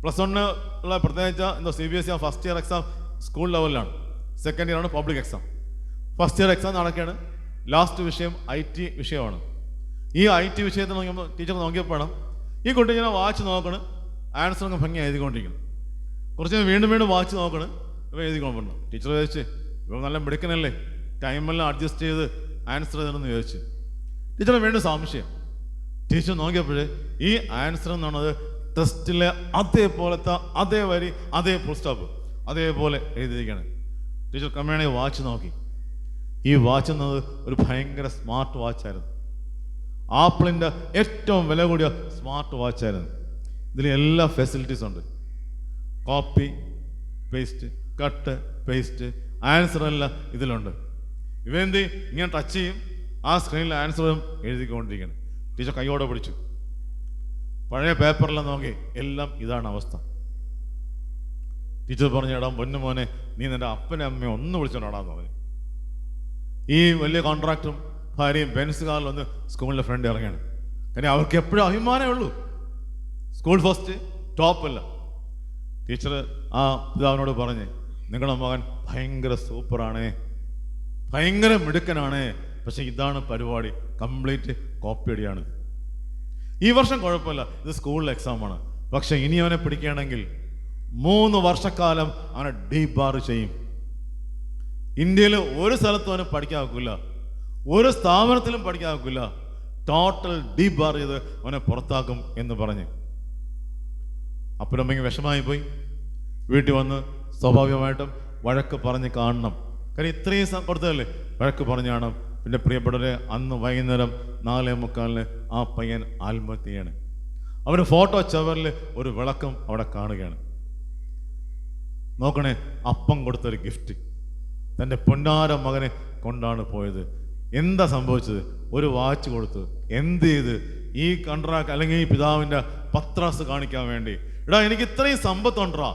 +1 ഉള്ള പ്രത്യേകിച്ച് CBSE first year exam school ലെവലിലാണ്. സെക്കൻഡ് ഇയറാണ് public exam. First year exam നടക്കുകയാണ്. ലാസ്റ്റ് വിഷയം IT വിഷയമാണ്. ഈ IT വിഷയത്തിൽ നോക്കിയപ്പോൾ ടീച്ചർ നോക്കിയപ്പോഴാണ് ഈ കുട്ടി ഇങ്ങനെ വാച്ച് നോക്കണം, ആൻസറൊക്കെ ഭംഗി എഴുതിക്കൊണ്ടിരിക്കണം. കുറച്ച് വീണ്ടും വാച്ച് നോക്കണം, ഇവ എഴുതിക്കൊണ്ടു. ടീച്ചർ ചോദിച്ച്, ഇവ നല്ല മിടുക്കനല്ലേ, ടൈമെല്ലാം അഡ്ജസ്റ്റ് ചെയ്ത് ആൻസർ എഴുതണമെന്ന് ചോദിച്ചു. ടീച്ചറെ വീണ്ടും സംശയം. ടീച്ചർ നോക്കിയപ്പോൾ ഈ ആൻസർ എന്ന് പറയുന്നത് ടെസ്റ്റിലെ അതേപോലത്തെ അതേ വരി, അതേ ഫുൾ സ്റ്റോപ്പ് അതേപോലെ എഴുതിയിരിക്കുകയാണ്. ടീച്ചർ ക്രമേണ വാച്ച് നോക്കി. ഈ വാച്ച് എന്നത് ഒരു ഭയങ്കര സ്മാർട്ട് വാച്ചായിരുന്നു. ആപ്പിളിൻ്റെ ഏറ്റവും വില കൂടിയ സ്മാർട്ട് വാച്ചായിരുന്നു. ഇതിൽ എല്ലാ ഫെസിലിറ്റീസും ഉണ്ട്. Copy paste, cut paste, answer എല്ലാം ഇതിലുണ്ട്. ഇവന്ത് ഇങ്ങനെ ടച്ച് ചെയ്യും, ആ സ്ക്രീനിൽ ആൻസറും എഴുതിക്കൊണ്ടിരിക്കണം. ടീച്ചർ കൈയോടെ പിടിച്ചു. പഴയ പേപ്പറെല്ലാം നോക്കി, എല്ലാം ഇതാണ് അവസ്ഥ. ടീച്ചർ പറഞ്ഞു, എടാ പൊന്നു മോനെ, നീ നിന്റെ അപ്പനെ അമ്മയെ ഒന്ന് വിളിച്ചോണ്ടാന്ന് പറഞ്ഞു. ഈ വലിയ കോൺട്രാക്ടറും ഭാര്യയും ബെൻസ് കാറിൽ വന്ന് സ്കൂളിൻ്റെ ഫ്രണ്ട് ഇറങ്ങിയാണ്. കാര്യം അവർക്ക് എപ്പോഴും അഭിമാനമേ ഉള്ളൂ, സ്കൂൾ ഫസ്റ്റ്, ടോപ്പല്ല. ടീച്ചർ ആ പിതാവിനോട് പറഞ്ഞ്, നിങ്ങളുടെ മകൻ ഭയങ്കര സൂപ്പറാണേ, ഭയങ്കര മിടുക്കനാണേ, പക്ഷെ ഇതാണ് പരിപാടി, കംപ്ലീറ്റ് കോപ്പിയടിയാണ്. ഈ വർഷം കുഴപ്പമില്ല, ഇത് സ്കൂളിലെ എക്സാമാണ്. പക്ഷെ ഇനി അവനെ പിടിക്കുകയാണെങ്കിൽ 3 വർഷക്കാലം അവനെ ഡീബാർ ചെയ്യും. ഇന്ത്യയിൽ ഒരു സ്ഥലത്തും അവന് പഠിക്കാൻ വെക്കില്ല, ഒരു സ്ഥാപനത്തിലും പഠിക്കാൻ വെക്കില്ല. ടോട്ടൽ ഡീബാർ ചെയ്ത് അവനെ പുറത്താക്കും എന്ന് പറഞ്ഞ് അപ്പനമ്മയ്ക്ക് വിഷമായി പോയി. വീട്ടിൽ വന്ന് സ്വാഭാവികമായിട്ടും വഴക്ക് പറഞ്ഞ് കാണണം. കാര്യം ഇത്രയും കൊടുത്തതല്ലേ, വഴക്ക് പറഞ്ഞ് കാണണം. പിന്നെ പ്രിയപ്പെട്ടവരെ, അന്ന് വൈകുന്നേരം 4:45 ആ പയ്യൻ ആത്മഹത്യ ചെയ്യാണ്. അവന് ഫോട്ടോ ചവറിൽ ഒരു വിളക്കം അവിടെ കാണുകയാണ്. നോക്കണേ, അപ്പം കൊടുത്തൊരു ഗിഫ്റ്റ് തൻ്റെ പൊന്നാര മകനെ കൊണ്ടാണ് പോയത്. എന്താ സംഭവിച്ചത്? ഒരു വാച്ച് കൊടുത്ത് എന്ത് ചെയ്ത്? ഈ കൺട്രാക്ട് അല്ലെങ്കിൽ ഈ പിതാവിൻ്റെ പത്രാസ് കാണിക്കാൻ വേണ്ടി, എടാ എനിക്ക് ഇത്രയും സമ്പത്തുണ്ടാ,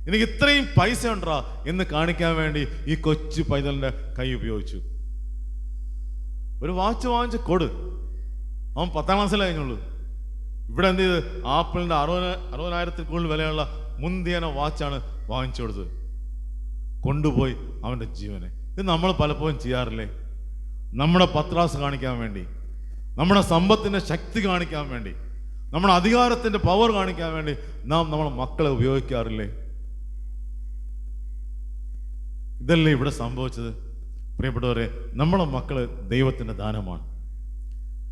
എനിക്ക് ഇത്രയും പൈസ ഉണ്ടാ എന്ന് കാണിക്കാൻ വേണ്ടി ഈ കൊച്ചു പൈതലിൻ്റെ കൈ ഉപയോഗിച്ചു. ഒരു വാച്ച് വാങ്ങിച്ച് കൊടു. അവൻ 10ാം ക്ലാസ്സിലേ കഴിഞ്ഞുള്ളൂ. ഇവിടെ എന്ത് ചെയ്ത്? ആപ്പിളിൻ്റെ 60,000 കൂടുതൽ വിലയുള്ള മുന്തിയന വാച്ചാണ് വാങ്ങിച്ചു കൊടുത്തത്. കൊണ്ടുപോയി അവൻ്റെ ജീവനെ. ഇത് നമ്മൾ പലപ്പോഴും ചെയ്യാറില്ലേ? നമ്മുടെ പത്രാസ് കാണിക്കാൻ വേണ്ടി, നമ്മുടെ സമ്പത്തിൻ്റെ ശക്തി കാണിക്കാൻ വേണ്ടി, നമ്മുടെ അധികാരത്തിൻ്റെ പവർ കാണിക്കാൻ വേണ്ടി നാം നമ്മുടെ മക്കളെ ഉപയോഗിക്കാറില്ലേ? ഇതല്ലേ ഇവിടെ സംഭവിച്ചത്? പ്രിയപ്പെട്ടവരെ, നമ്മുടെ മക്കള് ദൈവത്തിൻ്റെ ദാനമാണ്,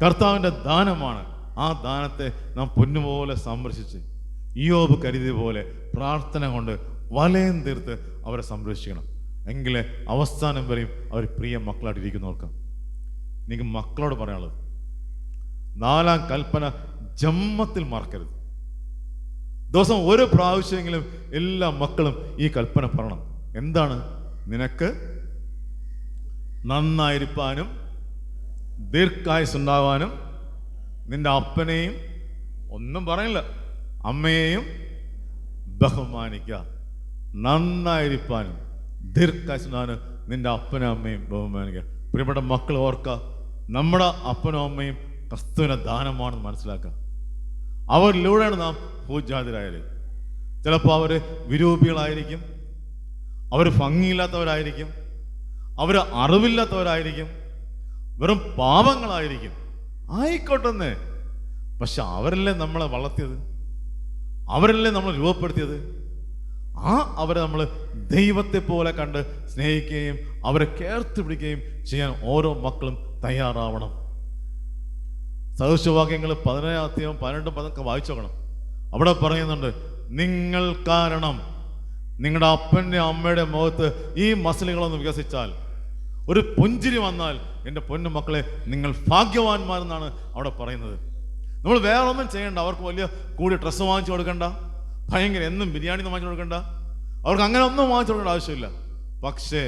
കർത്താവിൻ്റെ ദാനമാണ്. ആ ദാനത്തെ നാം പൊന്നുപോലെ സംരക്ഷിച്ച് ഇയ്യോബ് കരുതിയ പോലെ പ്രാർത്ഥന കൊണ്ട് വലയം തീർത്ത് അവരെ സംരക്ഷിക്കണം. എങ്കിലേ അവസാനം വരെയും അവർ പ്രിയ മക്കളായിട്ട് ഇരിക്കുന്നവർക്ക്. എനിക്ക് മക്കളോട് പറയാനുള്ളത്, 4ാം കൽപ്പന ജന്മത്തിൽ മറക്കരുത്. ദിവസം ഒരു പ്രാവശ്യമെങ്കിലും എല്ലാ മക്കളും ഈ കൽപ്പന പറയണം. എന്താണ്? നിനക്ക് നന്നായിരിക്കാനും ദീർഘായുസ്സുണ്ടാവാനും നിന്റെ അപ്പനെയും, ഒന്നും പറയില്ല, അമ്മയെയും ബഹുമാനിക്കുക. നന്നായിരിക്കാനും ദീർഘായുസ്സുണ്ടാവാനും നിന്റെ അപ്പനും അമ്മയും ബഹുമാനിക്കുക. പ്രിയപ്പെട്ട മക്കൾ ഓർക്കുക, നമ്മുടെ അപ്പനും അമ്മയും ക്രിസ്തുവിൻ്റെ ദാനമാണെന്ന് മനസ്സിലാക്കുക. അവരിലൂടെയാണ് നാം പൂജാതിരായത്. ചിലപ്പോൾ അവർ വിരൂപികളായിരിക്കും, അവർ ഭംഗിയില്ലാത്തവരായിരിക്കും, അവർ അറിവില്ലാത്തവരായിരിക്കും, വെറും പാപങ്ങളായിരിക്കും. ആയിക്കോട്ടെന്ന്. പക്ഷെ അവരല്ലേ നമ്മളെ വളർത്തിയത്, അവരല്ലേ നമ്മളെ രൂപപ്പെടുത്തിയത്. അവരെ നമ്മൾ ദൈവത്തെ പോലെ കണ്ട് സ്നേഹിക്കുകയും അവരെ ചേർത്ത് പിടിക്കുകയും ചെയ്യാൻ ഓരോ മക്കളും തയ്യാറാവണം. സദൃശവാക്യങ്ങൾ 17 12 പതൊക്കെ വായിച്ചു നോക്കണം. അവിടെ പറയുന്നുണ്ട്, നിങ്ങൾ കാരണം നിങ്ങളുടെ അപ്പൻ്റെ അമ്മയുടെ മുഖത്ത് ഈ മസിലുകളൊന്ന് വികസിച്ചാൽ, ഒരു പുഞ്ചിരി വന്നാൽ, എൻ്റെ പൊന്നു മക്കളെ നിങ്ങൾ ഭാഗ്യവാന്മാരെന്നാണ് അവിടെ പറയുന്നത്. നമ്മൾ വേറെ ഒന്നും ചെയ്യണ്ട. അവർക്ക് വലിയ കൂടി ഡ്രസ്സ് വാങ്ങിച്ചു കൊടുക്കണ്ട, ഭയങ്കര എന്നും ബിരിയാണി വാങ്ങിച്ചു കൊടുക്കണ്ട, അവർക്ക് അങ്ങനെ ഒന്നും വാങ്ങിച്ചു കൊടുക്കേണ്ട ആവശ്യമില്ല. പക്ഷേ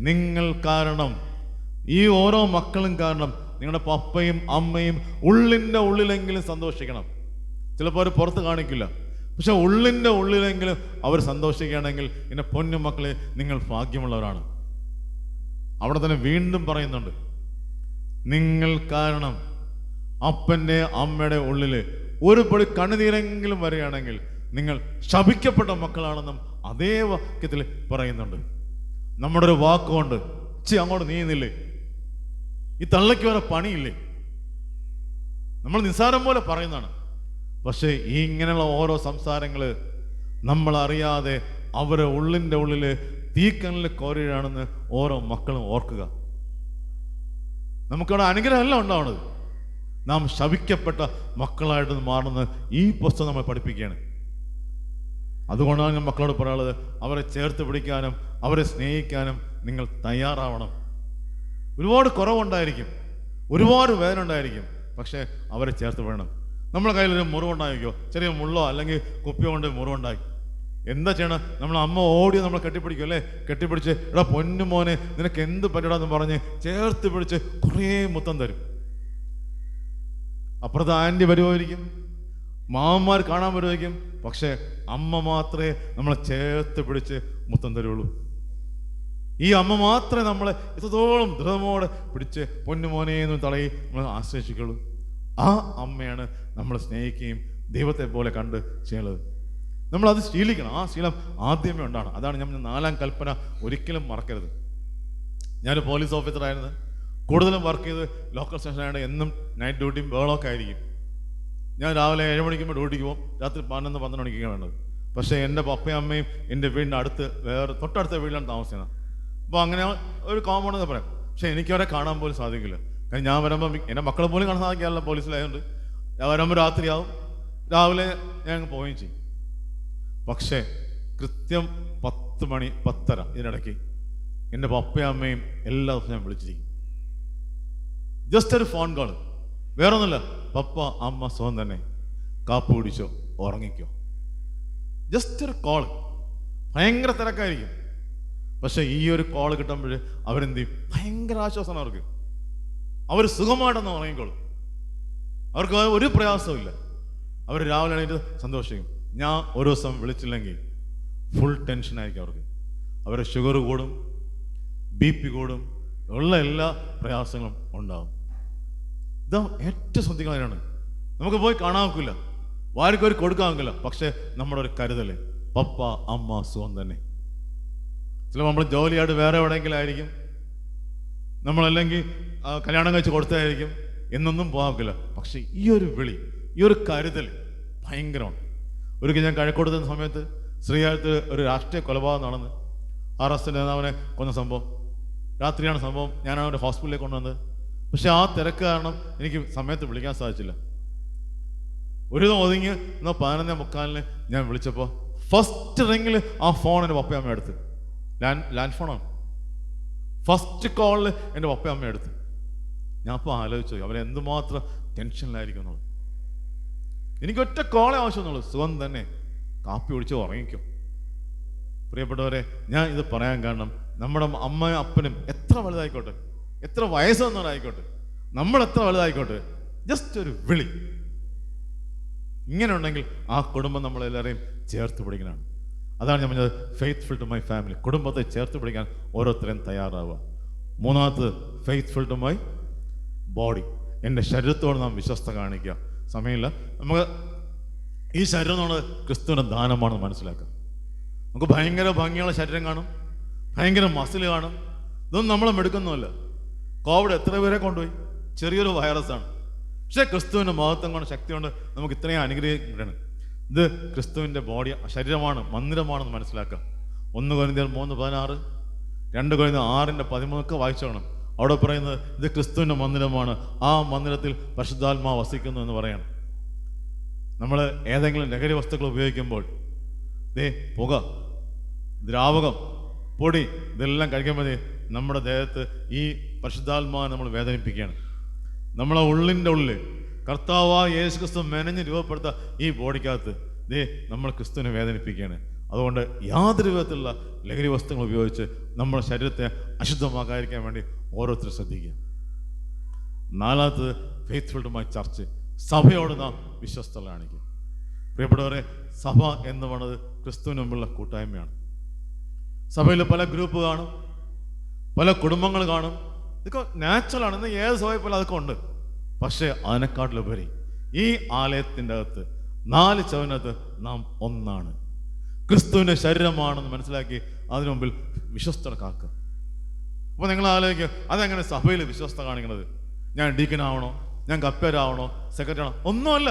നിങ്ങൾ കാരണം, ഈ ഓരോ മക്കളും കാരണം നിങ്ങളുടെ പപ്പയും അമ്മയും ഉള്ളിൻ്റെ ഉള്ളിലെങ്കിലും സന്തോഷിക്കണം. ചിലപ്പോൾ അവർ പുറത്ത് കാണിക്കില്ല, പക്ഷെ ഉള്ളിൻ്റെ ഉള്ളിലെങ്കിലും അവർ സന്തോഷിക്കുകയാണെങ്കിൽ എൻ്റെ പൊന്നു മക്കളെ നിങ്ങൾ ഭാഗ്യമുള്ളവരാണ്. അവിടെ തന്നെ വീണ്ടും പറയുന്നുണ്ട്, നിങ്ങൾ കാരണം അപ്പൻ്റെ അമ്മയുടെ ഉള്ളിൽ ഒരു പൊടി കണ്ണുനീരെങ്കിലും വരികയാണെങ്കിൽ നിങ്ങൾ ശപിക്കപ്പെട്ട മക്കളാണെന്നും അതേ വാക്യത്തിൽ പറയുന്നുണ്ട്. നമ്മുടെ ഒരു വാക്കുകൊണ്ട് അങ്ങോട്ട് നീങ്ങുന്നില്ലേ? ഈ തള്ളയ്ക്ക് വരെ പണിയില്ലേ? നമ്മൾ നിസ്സാരം പോലെ പറയുന്നതാണ്. പക്ഷേ ഈ ഇങ്ങനെയുള്ള ഓരോ സംസാരങ്ങൾ നമ്മളറിയാതെ അവരെ ഉള്ളിൻ്റെ ഉള്ളിൽ തീക്കനലിൽ കോരുകയാണെന്ന് ഓരോ മക്കളും ഓർക്കുക. നമുക്കവിടെ അനുഗ്രഹമല്ല ഉണ്ടാവുന്നത്, നാം ശപിക്കപ്പെട്ട മക്കളായിട്ട് മാറുന്നത് ഈ പുസ്തകം നമ്മൾ പഠിപ്പിക്കുകയാണ്. അതുകൊണ്ടാണ് ഞാൻ മക്കളോട് പറയാനുള്ളത്, അവരെ ചേർത്ത് പിടിക്കാനും അവരെ സ്നേഹിക്കാനും നിങ്ങൾ തയ്യാറാവണം. ഒരുപാട് കുറവുണ്ടായിരിക്കും, ഒരുപാട് വേദന ഉണ്ടായിരിക്കും, പക്ഷേ അവരെ ചേർത്ത് വിടണം. നമ്മളെ കയ്യിലൊരു മുറിവുണ്ടായിരിക്കോ, ചെറിയ മുള്ളോ അല്ലെങ്കിൽ കുപ്പിയോ കൊണ്ട് മുറിവുണ്ടായി, എന്താ ചെയ്യണം? നമ്മൾ അമ്മ ഓടി നമ്മളെ കെട്ടിപ്പിടിക്കും അല്ലേ, കെട്ടിപ്പിടിച്ച് എടാ പൊന്നു മോനെ നിനക്ക് എന്ത് പറ്റിടാന്ന് പറഞ്ഞ് ചേർത്ത് പിടിച്ച് കുറേ മുത്തം തരും. അപ്പുറത്ത് ആൻറ്റി വരുമായിരിക്കും, മാമന്മാർ കാണാൻ വരുമായിരിക്കും, പക്ഷേ അമ്മ മാത്രമേ നമ്മളെ ചേർത്ത് പിടിച്ച് മുത്തം തരുള്ളൂ. ഈ അമ്മ മാത്രമേ നമ്മളെ ഇത്രത്തോളം ദൃഢമോടെ പിടിച്ച് പൊന്നുമോനെന്ന് തളയി നമ്മൾ ആശ്രയിക്കുള്ളൂ. ആ അമ്മയാണ് നമ്മളെ സ്നേഹിക്കുകയും ദൈവത്തെ പോലെ കണ്ട് ചെയ്യുന്നത്. നമ്മളത് ശീലിക്കണം. ആ ശീലം ആദ്യമേ ഉണ്ടാണ്. അതാണ് ഞാൻ 4-ാം കൽപ്പന ഒരിക്കലും മറക്കരുത്. ഞാൻ പോലീസ് ഓഫീസറായിരുന്നു, കൂടുതലും വർക്ക് ചെയ്ത് ലോക്കൽ സ്റ്റേഷനായിട്ട് എന്നും നൈറ്റ് ഡ്യൂട്ടിയും ബേളൊക്കെ ആയിരിക്കും. ഞാൻ രാവിലെ 7 മണിക്കുമ്പോൾ ഡ്യൂട്ടിക്ക് പോകും, രാത്രി 11-12 മണിക്കാണ് വേണ്ടത്. പക്ഷേ എൻ്റെ പപ്പയും അമ്മയും എൻ്റെ വീടിൻ്റെ അടുത്ത് തൊട്ടടുത്ത വീട്ടിലാണ് താമസിക്കുന്നത്. അപ്പോൾ അങ്ങനെ ഒരു കോമൺ എന്ന് പറയാം. പക്ഷേ എനിക്കവരെ കാണാൻ പോലും സാധിക്കില്ല. കാരണം ഞാൻ വരുമ്പോൾ എൻ്റെ മക്കളെ പോലും കാണാൻ സാധിക്കാറില്ല, പോലീസിലായതുകൊണ്ട്. ഞാൻ വരുമ്പോൾ രാത്രിയാവും, രാവിലെ ഞാൻ പോവുകയും ചെയ്യും. പക്ഷേ കൃത്യം 10 മണി 10:30 ഇതിനിടയ്ക്ക് എൻ്റെ പപ്പയും അമ്മയും എല്ലാ ദിവസവും ഞാൻ വിളിച്ചിരിക്കും. ജസ്റ്റ് ഒരു ഫോൺ കോള്, വേറെ ഒന്നുമില്ല. പപ്പ അമ്മ സുഖം തന്നെ, കാപ്പ് കുടിച്ചോ, ഉറങ്ങിക്കോ. ജസ്റ്റ് ഒരു കോള്. ഭയങ്കര തിരക്കായിരിക്കും, പക്ഷെ ഈ ഒരു കോള് കിട്ടുമ്പോൾ അവരെന്ത് ചെയ്യും? ഭയങ്കര ആശ്വാസമാണ് അവർക്ക്. അവർ സുഖമായിട്ടൊന്ന് ഉറങ്ങിക്കോളും, അവർക്ക് ഒരു പ്രയാസവും ഇല്ല. അവർ രാവിലെ എണീറ്റ് സന്തോഷിക്കും. ഞാൻ ഒരു ദിവസം വിളിച്ചില്ലെങ്കിൽ ഫുൾ ടെൻഷനായിരിക്കും അവർക്ക്. അവരുടെ ഷുഗർ കൂടും, BP കൂടും, ഉള്ള എല്ലാ പ്രയാസങ്ങളും ഉണ്ടാകും. ഇതാ ഏറ്റവും ശ്രദ്ധിക്കുന്നതിനാണ്. നമുക്ക് പോയി കാണാൻ വെക്കില്ല, വാരിക്കോരി കൊടുക്കാൻ വെക്കില്ല, പക്ഷേ നമ്മുടെ ഒരു കരുതല് പപ്പ അമ്മ സുഖം തന്നെ. ചിലപ്പോൾ നമ്മൾ ജോലിയായിട്ട് വേറെ എവിടെയെങ്കിലും ആയിരിക്കും, നമ്മളല്ലെങ്കിൽ കല്യാണം കഴിച്ച് കൊടുത്തായിരിക്കും, എന്നൊന്നും പോകാൻ വെക്കില്ല. പക്ഷേ ഈ ഒരു വിളി, ഈ ഒരു കരുതൽ ഭയങ്കരമാണ്. ഒരിക്കൽ ഞാൻ കഴക്കൂടുന്ന സമയത്ത് ശ്രീകാര്യത്ത് ഒരു രാഷ്ട്രീയ കൊലപാതകം നടന്ന് അറസ്റ്റ് നേതാവിനെ കൊന്ന സംഭവം. രാത്രിയാണ് സംഭവം. ഞാൻ അവൻ്റെ ഹോസ്പിറ്റലിലേക്ക് കൊണ്ടുവന്നത്. പക്ഷെ ആ തിരക്ക് കാരണം എനിക്ക് സമയത്ത് വിളിക്കാൻ സാധിച്ചില്ല. ഒരു ദിവസം ഒതുങ്ങി എന്നാൽ 11:45 ഞാൻ വിളിച്ചപ്പോൾ ഫസ്റ്റ് റിങ്ങിൽ ആ ഫോൺ എൻ്റെ പപ്പയമ്മ എടുത്ത്. ലാൻഡ് ഫോണാണ്. ഫസ്റ്റ് കോളിൽ എൻ്റെ പപ്പയമ്മ എടുത്ത്. ഞാൻ അപ്പോൾ ആലോചിച്ചു അവരെന്തുമാത്രം ടെൻഷനിലായിരിക്കും എന്നുള്ളത്. എനിക്കൊറ്റ കോളേ ആവശ്യമെന്നുള്ളൂ, സുഖം തന്നെ, കാപ്പി ഒഴിച്ച് ഉറങ്ങിക്കും. പ്രിയപ്പെട്ടവരെ, ഞാൻ ഇത് പറയാൻ കാരണം നമ്മുടെ അമ്മയും അപ്പനും എത്ര വലുതായിക്കോട്ടെ, എത്ര വയസ്സൊന്നവരായിക്കോട്ടെ, നമ്മൾ എത്ര വലുതായിക്കോട്ടെ, ജസ്റ്റ് ഒരു വിളി ഇങ്ങനെ ഉണ്ടെങ്കിൽ ആ കുടുംബം നമ്മളെല്ലാവരെയും ചേർത്ത് പിടിക്കാനാണ്. അതാണ് ഞാൻ പറഞ്ഞത്, ഫെയ്ത്ത്ഫുൾ ടു മൈ ഫാമിലി. കുടുംബത്തെ ചേർത്ത് പിടിക്കാൻ ഓരോരുത്തരും തയ്യാറാവുക. മൂന്നാമത് ഫെയ്ത്ത്ഫുൾ ടു മൈ ബോഡി. എൻ്റെ ശരീരത്തോട് നാം വിശ്വസ്ത കാണിക്കുക. സമയമില്ല, നമുക്ക് ഈ ശരീരം എന്നുള്ളത് ക്രിസ്തുവിൻ്റെ ദാനമാണെന്ന് മനസ്സിലാക്കുക. നമുക്ക് ഭയങ്കര ഭംഗിയുള്ള ശരീരം കാണും, ഭയങ്കര മസിൽ കാണും, ഇതൊന്നും നമ്മളെ മെടുക്കുന്നതല്ല. കോവിഡ് എത്ര പേരെ കൊണ്ടുപോയി? ചെറിയൊരു വൈറസാണ്. പക്ഷേ ക്രിസ്തുവിൻ്റെ മഹത്വം കൊണ്ട്, ശക്തി കൊണ്ട് നമുക്ക് ഇത്രയും അനുഗ്രഹിക്കണം. ഇത് ക്രിസ്തുവിൻ്റെ ബോഡി, ശരീരമാണ്, മന്ദിരമാണെന്ന് മനസ്സിലാക്കുക. 1 കൊരിന്ത്യർ 3:16, 2 കൊരിന്ത്യർ 6:13 വായിച്ചോണം. അവിടെ പറയുന്നത് ഇത് ക്രിസ്തുവിൻ്റെ മന്ദിരമാണ്, ആ മന്ദിരത്തിൽ പരിശുദ്ധാത്മാവ് വസിക്കുന്നു എന്ന് പറയണം. നമ്മൾ ഏതെങ്കിലും ലഹരി വസ്തുക്കൾ ഉപയോഗിക്കുമ്പോൾ പുക, ദ്രാവകം, പൊടി ഇതെല്ലാം കഴിക്കുമ്പോൾ നമ്മുടെ ദേഹത്ത് ഈ പരിശുദ്ധാത്മാവിനെ നമ്മൾ വേദനിപ്പിക്കുകയാണ്. നമ്മളെ ഉള്ളിൻ്റെ ഉള്ളിൽ കർത്താവായ യേശു ക്രിസ്തു മെനഞ്ഞ് രൂപപ്പെടുത്ത ഈ ബോഡിക്കകത്ത് നമ്മൾ ക്രിസ്തുവിനെ വേദനിപ്പിക്കുകയാണ്. അതുകൊണ്ട് യാതൊരു വിധത്തിലുള്ള ലഹരി വസ്തുക്കൾ ഉപയോഗിച്ച് നമ്മുടെ ശരീരത്തെ അശുദ്ധമാക്കാതിരിക്കാൻ വേണ്ടി ഓരോരുത്തരും ശ്രദ്ധിക്കുക. 4ാമത്തത് ഫെയ്ത്ത്ഫുൾ ടു മൈ ചർച്ച്. സഭയോട് നാം വിശ്വസ്തത കാണിക്കുക. പ്രിയപ്പെട്ടവരെ, സഭ എന്ന് പറയുന്നത് ക്രിസ്തുവിന് മുമ്പുള്ള കൂട്ടായ്മയാണ്. സഭയിൽ പല ഗ്രൂപ്പ് കാണും, പല കുടുംബങ്ങൾ കാണും, ഇതൊക്കെ നാച്ചുറലാണ്. ഇന്ന് ഏത് സഭയിൽ പോലെ അതൊക്കെ ഉണ്ട്. പക്ഷേ അതിനെക്കാട്ടിലുപരി ഈ ആലയത്തിൻ്റെ അകത്ത് 4 ചുവരിനകത്ത് നാം ഒന്നാണ്, ക്രിസ്തുവിൻ്റെ ശരീരമാണെന്ന് മനസ്സിലാക്കി അതിനു മുമ്പിൽ വിശ്വസ്തത കാക്കുക. അപ്പോൾ നിങ്ങൾ ആലോചിക്കുക, അതെങ്ങനെ സഭയിൽ വിശ്വസ്ത കാണിക്കുന്നത്? ഞാൻ ഡീക്കനാവണോ, ഞാൻ കപ്പേരാവണോ, സെക്രട്ടറി ആണോ? ഒന്നുമല്ല.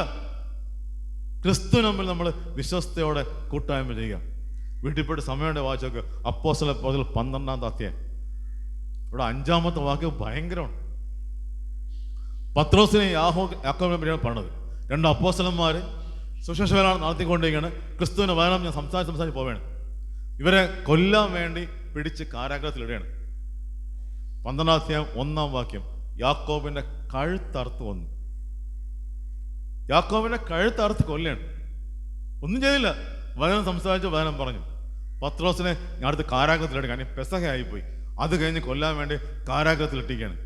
ക്രിസ്തുവിന് മുമ്പിൽ നമ്മൾ വിശ്വസ്തയോടെ കൂട്ടായ്മ ചെയ്യുക. വീട്ടിൽ പോയിട്ട് സമയമുണ്ട് വായിച്ചൊക്കെ അപ്പോസ്തല പ്രവൃത്തികൾ 12-ാം അധ്യായം. ഇവിടെ 5-ാമത്തെ വാക്യം ഭയങ്കരമാണ്. പത്രോസിനെ യാക്കോബിനെ പറഞ്ഞത് 2 അപ്പോസ്തലന്മാർ സുശേഷ വേല നടത്തിക്കൊണ്ടിരിക്കുകയാണ്. ക്രിസ്തുവിൻ്റെ വചനം ഞാൻ സംസാരിച്ച് പോവുകയാണ്. ഇവരെ കൊല്ലാൻ വേണ്ടി പിടിച്ച് കാരാഗ്രഹത്തിലിടുകയാണ്. 12-ാം അധ്യായം 1-ാം വാക്യം, യാക്കോബിന്റെ കഴുത്തറുത്ത് കൊന്നു. യാക്കോബിന്റെ കഴുത്തറുത്ത് കൊല്ലുകയാണ്. ഒന്നും ചെയ്തില്ല, വചനം സംസാരിച്ച് വചനം പറഞ്ഞു. പത്രോസിനെ ഞാൻ അടുത്ത് കാരാഗ്രഹത്തിലിടുക, കാരണം പെസഹയായിപ്പോയി. അത് കഴിഞ്ഞ് കൊല്ലാൻ വേണ്ടി കാരാഗ്രഹത്തിലിട്ടിരിക്കുകയാണ്.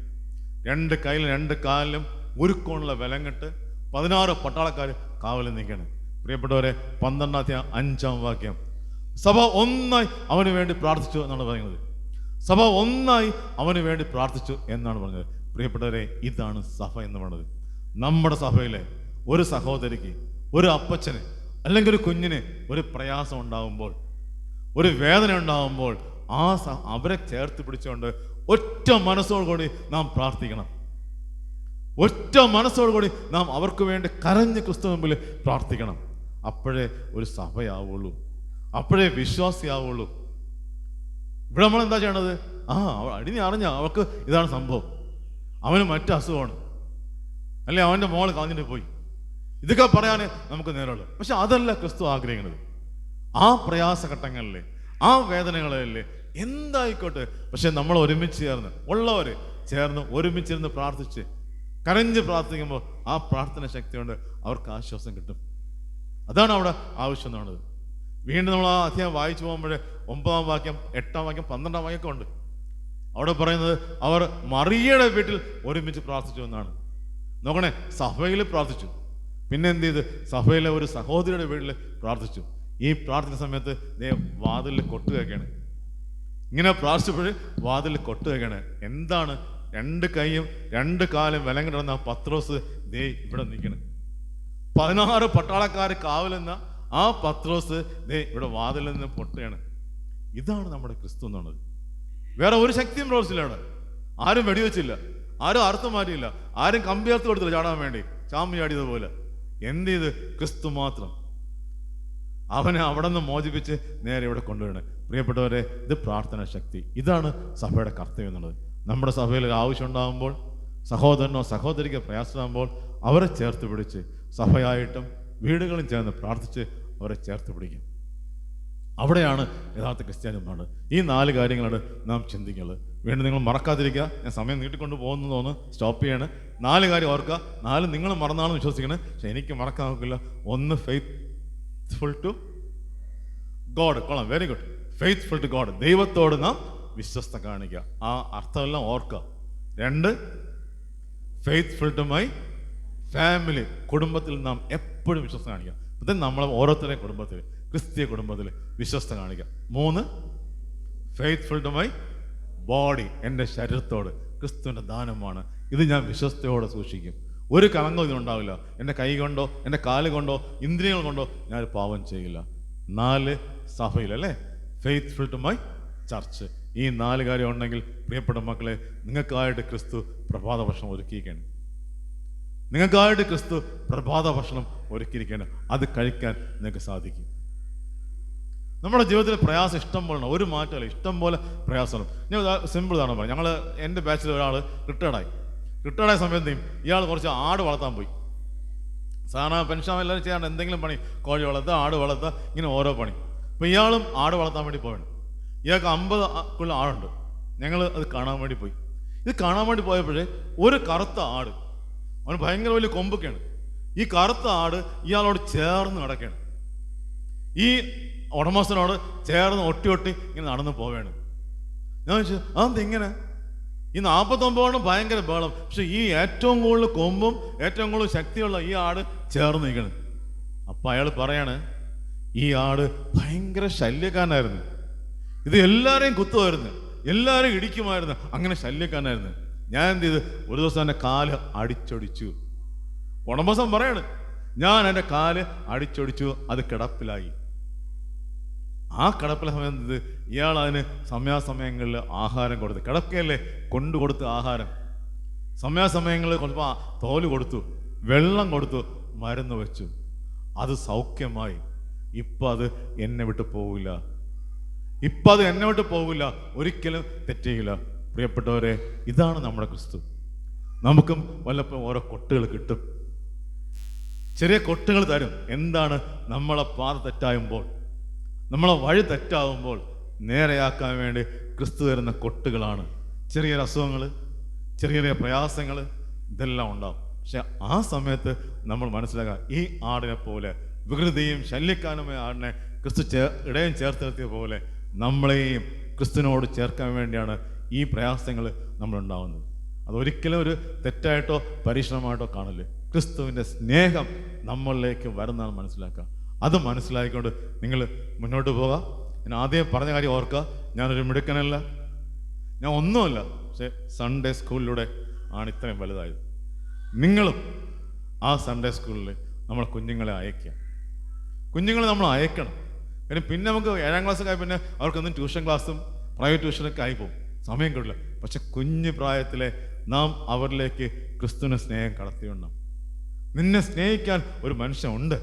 2 കൈയിലും 2 കാലിലും ഉരുക്കോണുള്ള വിലങ്ങിട്ട് 16 പട്ടാളക്കാർ കാവലിൽ നിൽക്കുകയാണ്. പ്രിയപ്പെട്ടവരെ, 12-ാം അധ്യായം 5-ാം വാക്യം, സഭ ഒന്നായി അവന് വേണ്ടി പ്രാർത്ഥിച്ചു എന്നാണ് പറയുന്നത്. സഭ ഒന്നായി അവന് വേണ്ടി പ്രാർത്ഥിച്ചു എന്നാണ് പറഞ്ഞത്. പ്രിയപ്പെട്ടവരെ, ഇതാണ് സഭ എന്ന് പറയുന്നത്. നമ്മുടെ സഭയിലെ ഒരു സഹോദരിക്ക്, ഒരു അപ്പച്ചന്, അല്ലെങ്കിൽ ഒരു കുഞ്ഞിന് ഒരു പ്രയാസം ഉണ്ടാകുമ്പോൾ, ഒരു വേദന ഉണ്ടാകുമ്പോൾ അവരെ ചേർത്ത് പിടിച്ചുകൊണ്ട് ഒറ്റ മനസ്സോടുകൂടി നാം പ്രാർത്ഥിക്കണം. ഒറ്റ മനസ്സോടുകൂടി നാം അവർക്ക് വേണ്ടി കരഞ്ഞ് ക്രിസ്തു മുമ്പിൽ പ്രാർത്ഥിക്കണം. അപ്പോഴേ ഒരു സഭയാവുള്ളൂ, അപ്പോഴേ വിശ്വാസിയാവുള്ളൂ. ഇവിടെ നമ്മൾ എന്താ ചെയ്യണത്? അടിനി അറിഞ്ഞ അവൾക്ക് ഇതാണ് സംഭവം, അവന് മറ്റു അസുഖമാണ്, അല്ലെ അവൻ്റെ മോൾ കളഞ്ഞിട്ട് പോയി, ഇതൊക്കെ പറയാൻ നമുക്ക് നേരമുള്ളൂ. പക്ഷെ അതല്ല ക്രിസ്തു ആഗ്രഹിക്കുന്നത്. ആ പ്രയാസഘട്ടങ്ങളിലെ, ആ വേദനകളിലെ എന്തായിക്കോട്ടെ, പക്ഷെ നമ്മൾ ഒരുമിച്ച് ചേർന്ന്, ഉള്ളവർ ചേർന്ന് ഒരുമിച്ചിരുന്ന് പ്രാർത്ഥിച്ച് കരഞ്ഞ് പ്രാർത്ഥിക്കുമ്പോൾ ആ പ്രാർത്ഥന ശക്തി കൊണ്ട് അവർക്ക് ആശ്വാസം കിട്ടും. അതാണ് അവിടെ ആവശ്യം എന്നുള്ളത്. വീണ്ടും നമ്മൾ ആ അധ്യായം വായിച്ചു പോകുമ്പോൾ 9-ാം വാക്യം, 8-ാം വാക്യം, 12-ാം വാക്യമൊക്കെ ഉണ്ട്. അവിടെ പറയുന്നത് അവർ മറിയയുടെ വീട്ടിൽ ഒരുമിച്ച് പ്രാർത്ഥിച്ചു എന്നാണ്. നോക്കണേ, സഭയിൽ പ്രാർത്ഥിച്ചു, പിന്നെ എന്ത് ചെയ്ത് സഭയിലെ ഒരു സഹോദരിയുടെ വീട്ടിൽ പ്രാർത്ഥിച്ചു. ഈ പ്രാർത്ഥന സമയത്ത് വാതിലിൽ കൊട്ടുകയാണ്. ഇങ്ങനെ പ്രാർത്ഥിച്ചപ്പോൾ വാതിലിൽ കൊട്ടുകയാണ്. എന്താണ്? 2 കൈയും 2 കാലും വിലങ്ങിടുന്ന പത്രോസ് ഇവിടെ നിൽക്കണം. 16 പട്ടാളക്കാർ കാവലെന്ന ആ പത്രോസ് ഇവിടെ വാതിലിൽ നിന്ന് പൊട്ടുകയാണ്. ഇതാണ് നമ്മുടെ ക്രിസ്തു എന്നുള്ളത്. വേറെ ഒരു ശക്തിയും പ്രവർത്തിച്ചില്ല. അവിടെ ആരും വെടിവെച്ചില്ല, ആരും അർത്ഥം മാറ്റിയില്ല, ആരും കമ്പിയർത്ത് കൊടുത്തില്ല ചാടാൻ വേണ്ടി, ചാമ്പ് ചാടിയതുപോലെ. എന്ത് ചെയ്ത്? ക്രിസ്തു മാത്രം അവനെ അവിടെ നിന്ന് മോചിപ്പിച്ച് നേരെ ഇവിടെ കൊണ്ടുവരണം. പ്രിയപ്പെട്ടവരെ, ഇത് പ്രാർത്ഥന ശക്തി. ഇതാണ് സഭയുടെ കർത്തവ്യം എന്നുള്ളത്. നമ്മുടെ സഭയിൽ ഒരു ആവശ്യം ഉണ്ടാകുമ്പോൾ, സഹോദരനോ സഹോദരിക്കോ പ്രയാസമാകുമ്പോൾ അവരെ ചേർത്ത് പിടിച്ച് സഭയായിട്ടും വീടുകളും ചേർന്ന് പ്രാർത്ഥിച്ച് അവരെ ചേർത്ത് പിടിക്കും. അവിടെയാണ് യഥാർത്ഥ ക്രിസ്ത്യാനിമാണ്. ഈ 4 കാര്യങ്ങളാണ് നാം ചിന്തിക്കുന്നത്. വീണ്ടും നിങ്ങൾ മറക്കാതിരിക്കുക. ഞാൻ സമയം നീട്ടിക്കൊണ്ട് പോകുന്നു തോന്നുന്നു, സ്റ്റോപ്പ് ചെയ്യാണ്. 4 കാര്യം ഓർക്കുക. 4 നിങ്ങൾ മറന്നാണെന്ന് വിശ്വസിക്കണേ, പക്ഷെ എനിക്ക് മറക്കാൻ നോക്കില്ല. 1, ഫെയ്ത്ത്ഫുൾ ടു ഗോഡ്. കൊള്ളാം, very good. Faithful to God, ദൈവത്തോട് നാം വിശ്വസ്ത കാണിക്കുക. ആ അർത്ഥമെല്ലാം ഓർക്കുക. 2, ഫെയ്ത്ത്ഫുൾ ടു മൈ ഫാമിലി, കുടുംബത്തിൽ നാം എപ്പോഴും വിശ്വസ്ത കാണിക്കുക. ഇത് നമ്മൾ ഓരോരുത്തരുടെയും കുടുംബത്തിൽ, ക്രിസ്തീയ കുടുംബത്തിൽ വിശ്വസ്ത കാണിക്കുക. 3, ഫെയ്ത്ത്ഫുൾ ടു മൈ ബോഡി, എൻ്റെ ശരീരത്തോട് ക്രിസ്തുവിൻ്റെ ദാനമാണ്, ഇത് ഞാൻ വിശ്വസ്തയോടെ സൂക്ഷിക്കും. ഒരു കളങ്കവും ഇതിനുണ്ടാവില്ല. എൻ്റെ കൈ കൊണ്ടോ എൻ്റെ കാല് കൊണ്ടോ ഇന്ദ്രിയങ്ങൾ കൊണ്ടോ ഞാൻ പാപം ചെയ്യില്ല. 4, സഭയിൽ അല്ലേ, ഫെയ്ത്ത്ഫുൾ ടു മൈ ചർച്ച്. ഈ 4 കാര്യം ഉണ്ടെങ്കിൽ പ്രിയപ്പെട്ട മക്കളെ, നിങ്ങൾക്കായിട്ട് ക്രിസ്തു പ്രഭാത ഭക്ഷണം ഒരുക്കിയിരിക്കുകയാണ്. നിങ്ങൾക്കായിട്ട് ക്രിസ്തു പ്രഭാത ഭക്ഷണം ഒരുക്കിയിരിക്കുകയാണ്. അത് കഴിക്കാൻ നിങ്ങൾക്ക് സാധിക്കും. നമ്മുടെ ജീവിതത്തിൽ പ്രയാസം ഇഷ്ടം പോലെ, ഒരു മാറ്റമല്ല, ഇഷ്ടം പോലെ പ്രയാസമാണ്. ഞാൻ സിമ്പിൾ ഇതാണ് പറയാം. ഞങ്ങൾ എൻ്റെ ബാച്ചിൽ ഒരാൾ റിട്ടയർഡായ സമയത്ത് ഇയാൾ കുറച്ച് ആട് വളർത്താൻ പോയി. സാധാരണ പെൻഷൻ എല്ലാവരും ചെയ്യാണ്ട് എന്തെങ്കിലും പണി, കോഴി വളർത്തുക, ആട് വളർത്തുക, ഇങ്ങനെ ഓരോ പണി. അപ്പോൾ ഇയാളും ആട് വളർത്താൻ വേണ്ടി പോയാണ്. ഇയാൾക്ക് 50 ആടുണ്ട്. ഞങ്ങൾ അത് കാണാൻ വേണ്ടി പോയി. ഇത് കാണാൻ വേണ്ടി പോയപ്പോഴേ ഒരു കറുത്ത ആട്, അവന് ഭയങ്കര വലിയ കൊമ്പൊക്കെയാണ്. ഈ കറുത്ത ആട് ഇയാളോട് ചേർന്ന് നടക്കുകയാണ്. ഈ ഉടമസ്ഥനോട് ചേർന്ന് ഒട്ടി ഇങ്ങനെ നടന്നു പോവുകയാണ്. ഞാൻ ചോദിച്ചു, അതെങ്ങനെ? ഈ 49 ഭയങ്കര ബഹളം, പക്ഷെ ഈ ഏറ്റവും കൂടുതൽ കൊമ്പും ഏറ്റവും കൂടുതൽ ശക്തിയുള്ള ഈ ആട് ചേർന്ന് നിൽക്കണം. അപ്പം അയാൾ പറയാണ്, ഈ ആട് ഭയങ്കര ശല്യക്കാരനായിരുന്നു. ഇത് എല്ലാവരെയും കുത്തുമായിരുന്നു, എല്ലാവരെയും ഇടിക്കുമായിരുന്നു, അങ്ങനെ ശല്യക്കാരനായിരുന്നു. ഞാൻ എന്ത് ചെയ്ത്, ഒരു ദിവസം എൻ്റെ കാല് അടിച്ചൊടിച്ചു. ഉടമസ്ഥൻ പറയാണ്, ഞാൻ എൻ്റെ കാല് അടിച്ചൊടിച്ചു, അത് കിടപ്പിലായി. ആ കിടപ്പിലെ സമയത്ത് ഇയാൾ അതിന് സമയാസമയങ്ങളിൽ ആഹാരം കൊടുത്തു. കിടക്കയല്ലേ, കൊണ്ടുകൊടുത്ത് ആഹാരം. സമയാസമയങ്ങളിൽ ചിലപ്പോൾ തോല് കൊടുത്തു, വെള്ളം കൊടുത്തു, മരുന്ന് വെച്ചു. അത് സൗഖ്യമായി. ഇപ്പം അത് എന്നെ വിട്ട് പോവില്ല. ഒരിക്കലും തെറ്റിയില്ല. പ്രിയപ്പെട്ടവരെ, ഇതാണ് നമ്മുടെ ക്രിസ്തു. നമുക്കും വല്ലപ്പോഴും ഓരോ കൊട്ടുകൾ കിട്ടും. ചെറിയ കൊട്ടുകൾ തരും. എന്താണ്? നമ്മളെ പാത തെറ്റാകുമ്പോൾ, നമ്മളെ വഴി തെറ്റാകുമ്പോൾ നേരെയാക്കാൻ വേണ്ടി ക്രിസ്തു തരുന്ന കൊട്ടുകളാണ്. ചെറിയ അസുഖങ്ങൾ, ചെറിയ ചെറിയ പ്രയാസങ്ങൾ, ഇതെല്ലാം ഉണ്ടാവും. പക്ഷെ ആ സമയത്ത് നമ്മൾ മനസ്സിലാക്കുക, ഈ ആടിനെ പോലെ, വികൃതിയും ശല്യക്കാനുമായ ആടിനെ ക്രിസ്തു ഇടയം ചേർത്ത് നിർത്തിയ പോലെ നമ്മളെയും ക്രിസ്തുവിനോട് ചേർക്കാൻ വേണ്ടിയാണ് ഈ പ്രയാസങ്ങൾ നമ്മളുണ്ടാകുന്നത്. അതൊരിക്കലും ഒരു തെറ്റായിട്ടോ പരീക്ഷണമായിട്ടോ കാണില്ല. ക്രിസ്തുവിൻ്റെ സ്നേഹം നമ്മളിലേക്ക് വരുന്നതാണ് മനസ്സിലാക്കുക. അത് മനസ്സിലാക്കിക്കൊണ്ട് നിങ്ങൾ മുന്നോട്ട് പോകാം. ഞാൻ ആദ്യം പറഞ്ഞ കാര്യം ഓർക്കുക, ഞാനൊരു മിടുക്കനല്ല, ഞാൻ ഒന്നുമല്ല. പക്ഷേ സൺഡേ സ്കൂളിലൂടെ ആണ് ഇത്രയും വലുതായത്. നിങ്ങളും ആ സൺഡേ സ്കൂളിൽ നമ്മളെ കുഞ്ഞുങ്ങളെ അയക്കുക. കുഞ്ഞുങ്ങളെ നമ്മൾ അയക്കണം. കാരണം പിന്നെ നമുക്ക് 7ാം ക്ലാസ്സൊക്കെ ആയി പിന്നെ അവർക്കൊന്നും ട്യൂഷൻ ക്ലാസ്സും പ്രൈവറ്റ് ട്യൂഷനൊക്കെ ആയിപ്പോവും, സമയം കിട്ടില്ല. പക്ഷെ കുഞ്ഞു പ്രായത്തിലെ നാം അവരിലേക്ക് ക്രിസ്തുവിൻ്റെ സ്നേഹം കടത്തിയുണ്ടാവും. നിന്നെ സ്നേഹിക്കാൻ ഒരു മനുഷ്യനുണ്ട്,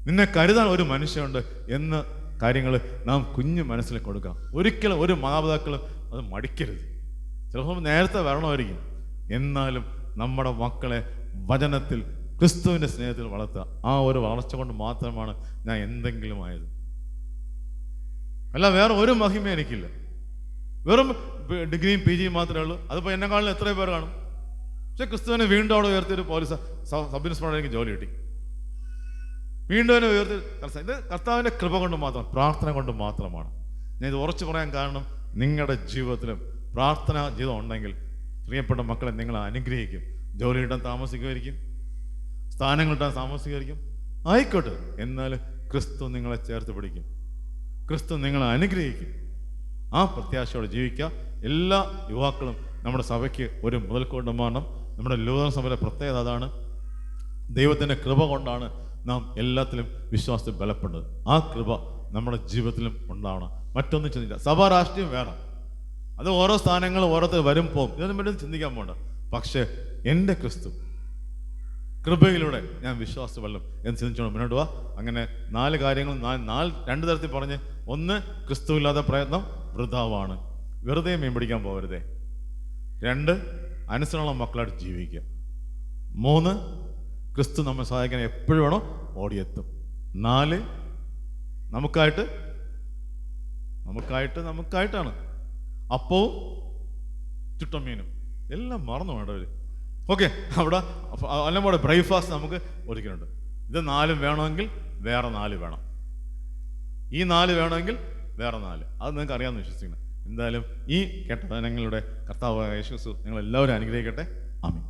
നിന്നെ കരുതാൻ ഒരു മനുഷ്യനുണ്ട് എന്ന കാര്യങ്ങൾ നാം കുഞ്ഞു മനസ്സിൽ കൊടുക്കാം. ഒരിക്കലും ഒരു മാതാപിതാക്കളും അത് മടിക്കരുത്. ചിലപ്പോൾ നേരത്തെ വരണമായിരിക്കും, എന്നാലും നമ്മുടെ മക്കളെ വചനത്തിൽ ക്രിസ്തുവിൻ്റെ സ്നേഹത്തിൽ വളർത്തുക. ആ ഒരു വളർച്ച കൊണ്ട് മാത്രമാണ് ഞാൻ എന്തെങ്കിലും ആയത്. അല്ല, വേറെ ഒരു മഹിമ എനിക്കില്ല. വെറും ഡിഗ്രിയും PGയും മാത്രമേ ഉള്ളൂ. അതിപ്പോൾ എന്നെക്കാളും എത്രയോ പേർ കാണും. പക്ഷെ ക്രിസ്തുവിനെ വീണ്ടും അവിടെ ഉയർത്തിയൊരു പോലീസ് സബ് ഇൻസ്പെക്ടർ എനിക്ക് ജോലി കിട്ടി. വീണ്ടും എന്നെ ഉയർത്തി. ഇത് കർത്താവിൻ്റെ കൃപ കൊണ്ട് മാത്രം, പ്രാർത്ഥന കൊണ്ട് മാത്രമാണ്. ഞാൻ ഇത് ഉറച്ചു പറയാൻ കാരണം, നിങ്ങളുടെ ജീവിതത്തിലും പ്രാർത്ഥനാ ജീവിതം ഉണ്ടെങ്കിൽ പ്രിയപ്പെട്ട മക്കളെ നിങ്ങൾ അനുഗ്രഹിക്കും. ജോലി കിട്ടാൻ താമസിക്കുമായിരിക്കും, സ്ഥാനങ്ങൾ കിട്ടാൻ താമസിക്കുമായിരിക്കും, ആയിക്കോട്ടെ. എന്നാൽ ക്രിസ്തു നിങ്ങളെ ചേർത്ത് പിടിക്കും, ക്രിസ്തു നിങ്ങളെ അനുഗ്രഹിക്കും. ആ പ്രത്യാശയോടെ ജീവിക്കുക. എല്ലാ യുവാക്കളും നമ്മുടെ സഭയ്ക്ക് ഒരു മുതൽക്കൂട്ടമാണ്. നമ്മുടെ ലൂതറൻ സഭയുടെ പ്രത്യേകത അതാണ്. ദൈവത്തിൻ്റെ കൃപ കൊണ്ടാണ് നാം എല്ലാത്തിലും വിശ്വാസത്തിൽ ബലപ്പെടുന്നത്. ആ കൃപ നമ്മുടെ ജീവിതത്തിലും ഉണ്ടാവണം. മറ്റൊന്നും ചിന്തിക്കുക. സഭാ രാഷ്ട്രീയം വേറെ, അത് ഓരോ സ്ഥാനങ്ങളും ഓരോരുത്തർ വരും പോകും, ഇതൊന്നും പറ്റും ചിന്തിക്കാൻ പോകണ്ട. പക്ഷേ എൻ്റെ ക്രിസ്തു കൃപയിലൂടെ ഞാൻ വിശ്വാസ വെള്ളം എന്ന് ചിന്തിച്ചോണ്ട് മുന്നോട്ട് പോവാ. അങ്ങനെ 4 കാര്യങ്ങൾ 2 തരത്തിൽ പറഞ്ഞ്, 1 ക്രിസ്തുവില്ലാത്ത പ്രയത്നം വൃഥാവാണ്, വെറുതെ മീൻ പിടിക്കാൻ പോകരുതേ. 2 അനുസരണമുള്ള മക്കളായിട്ട് ജീവിക്കുക. 3 ക്രിസ്തു നമ്മെ സഹായിക്കാൻ എപ്പോഴും വേണോ ഓടിയെത്തും. 4 നമുക്കായിട്ടാണ് അപ്പവും ചുട്ടമീനും എല്ലാം മറന്നു വേണ്ടവർ. ഓക്കെ, അവിടെ എല്ലാം കൂടെ ബ്രേക്ക്ഫാസ്റ്റ് നമുക്ക് ഒരുക്കുന്നുണ്ട്. ഇത് 4 വേണമെങ്കിൽ വേറെ 4 വേണം, ഈ 4 വേണമെങ്കിൽ വേറെ 4. അത് നിങ്ങൾക്ക് അറിയാമെന്ന് വിശ്വസിക്കുന്നു. എന്തായാലും ഈ കേട്ട വചനങ്ങളുടെ കർത്താവായ യേശു നിങ്ങളെല്ലാവരും അനുഗ്രഹിക്കട്ടെ. ആമേൻ.